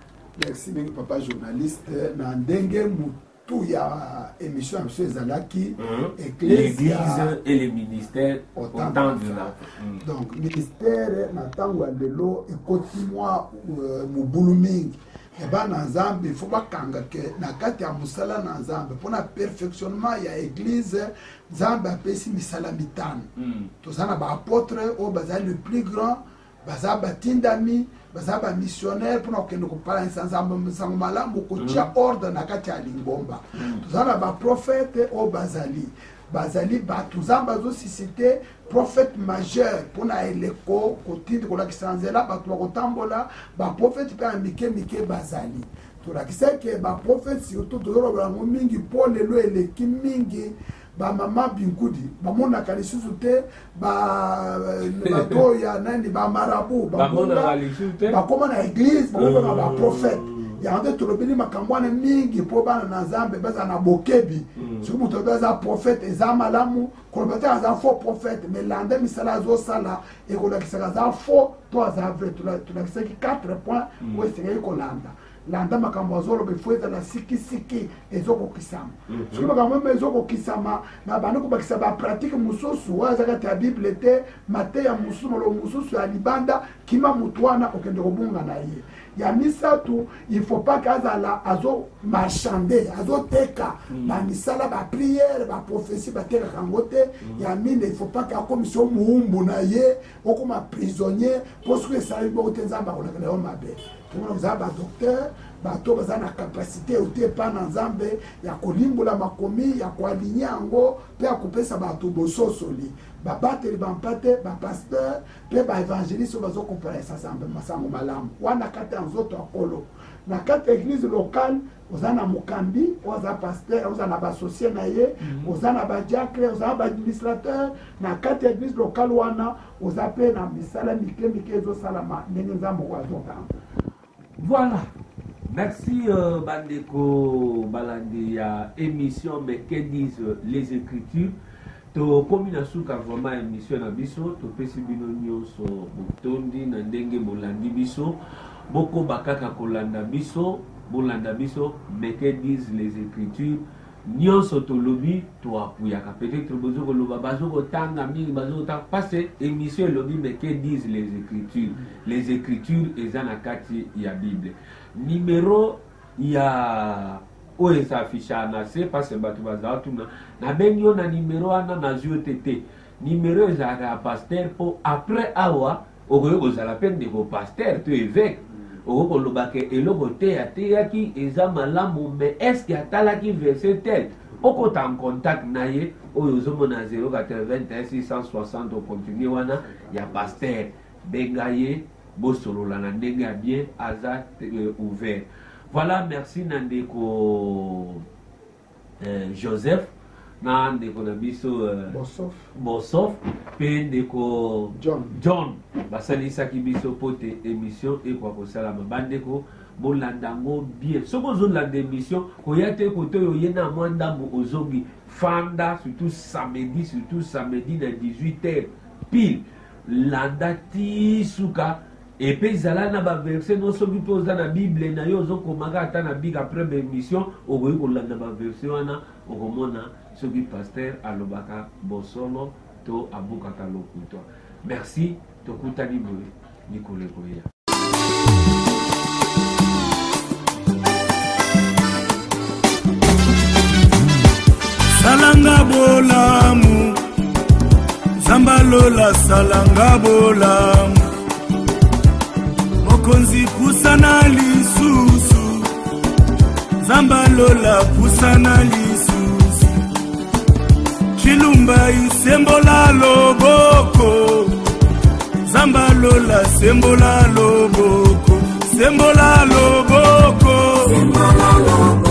Merci bien papa journaliste na ndenge mutu tout ya émission à M. Zalaki, l'église et le ministère autant de là. Donc, ministère, Natango Andelo, et continue Mubuluming. Et bien, dans Zambie, il faut pas que Nakati a Moussala dans Zambie. Pour le perfectionnement, il y a l'église, Zambie a payé Missalamitan. Tout ça, il y a apôtre, le plus grand, bazaba tindami bazaba missionnaire pour que nous parlions sans malamu kotia ordre na kati ya lingomba tuzana ba prophète o bazali ba tuzamba zo susciter prophète majeur pour na eleko kotindi kola kisanzela ba kotambola ba prophète pa mike bazali to la kiseke ba prophète surtout to ba mingi Paul lelo eleki mingi ba mama binkudi ba mona kalisusu te ba toya nani ba marabu ba mona kalisusu te ba koma na église ba prophète ya ande to lobeli makambwana mingi po bana na Nzambe baza na bokebi soki muto baza prophète eza malamu kolobata za faux prophète mais lande misala zo sala e kolakisa za faux to za vrai to la kiseki 4 points où est kolanda landa makambo azolo befueza la siki ezoko kisama soki makambo ezoko kisama na bana kubakisa ba pratique mususu waza kati ya bible te mateya mususu lo mususu ya libanda kima mutwana okende kobunga na ye ya misatu il faut pas kazala azo marchander azo teka ba misala ba prière ba prophétie ba teka kangote ya mine il faut pas ka commission muumbu na ye okoma prisonnier parce que ça il faut tenzamba ko na mabe vous avez un docteur, bato baza na capacité ote pa na Nzambe ya kolimbola makomi ya koaligner yango pe ya kopesa bato bososoli babateli bampate bapasteur pe baévangéliste bazo comprendre ça Nzambe masango malamu wana kati ya nzoto akolo na kati église locale ozana mukambi oza pasteur ozana basocié na ye ozana badiacre ozana baadministrateur na kati ya église locale wana ozape na misala mike ezo salama ndenge Nzambe azokanga. Voilà. Merci Bandeko Balandi ya émission mais que disent les Écritures. To komina suka vraiment émission na biso to pesi bino nyonso botondi na ndenge bolandi biso boko bakaka kolanda biso bolanda biso mais que disent les Écritures nyonso to lobi to apuyaka peut-être bozo ko loba bazo ko tanga mingi bazo ta passer émission lobi mais que disent les Écritures ezana kati ya Bible numéro ya oyo s'afficha na se parce batu bazatu na benyo na numéro ana na ZTT numéro ezaka pasteur po après awa okoyokoza la peine de ko pasteur to évêque okoloba ke eloko te ateyaki eza malamu mais est-ce que atalaki verset tel okota en contact na ye oyo ozomona 081 660 okontinue wana ya pasteur benga ye bosolola na ndenge ya bien aza ouvert. Voilà, merci na ndeko Joseph na ndeko na biso Bosof pe ndeko John basalisaki biso pote émission ekwa kosalama bandeko bolandango bien soko ozolanda émission koya te kote oyo ye na mwa ndambo ozongi fanda surtout samedi na 18h pile landa ti suka epe ezala na baverse non soki mpe oza na bible na yo ozokomaka ata na big après émission okoki kolanda baverse wana okomona soki pasteur alobaka bosolo to abukaka lokutwa. Merci, tokutani boye likolo ekoya. Salanga bolamu Zambalola salanga bolamu Mokonzi pusana lisusu Zambalola pusana lisusu Chilumba isembola loboko Zambalola sembola loboko Sembola loboko Sembola loboko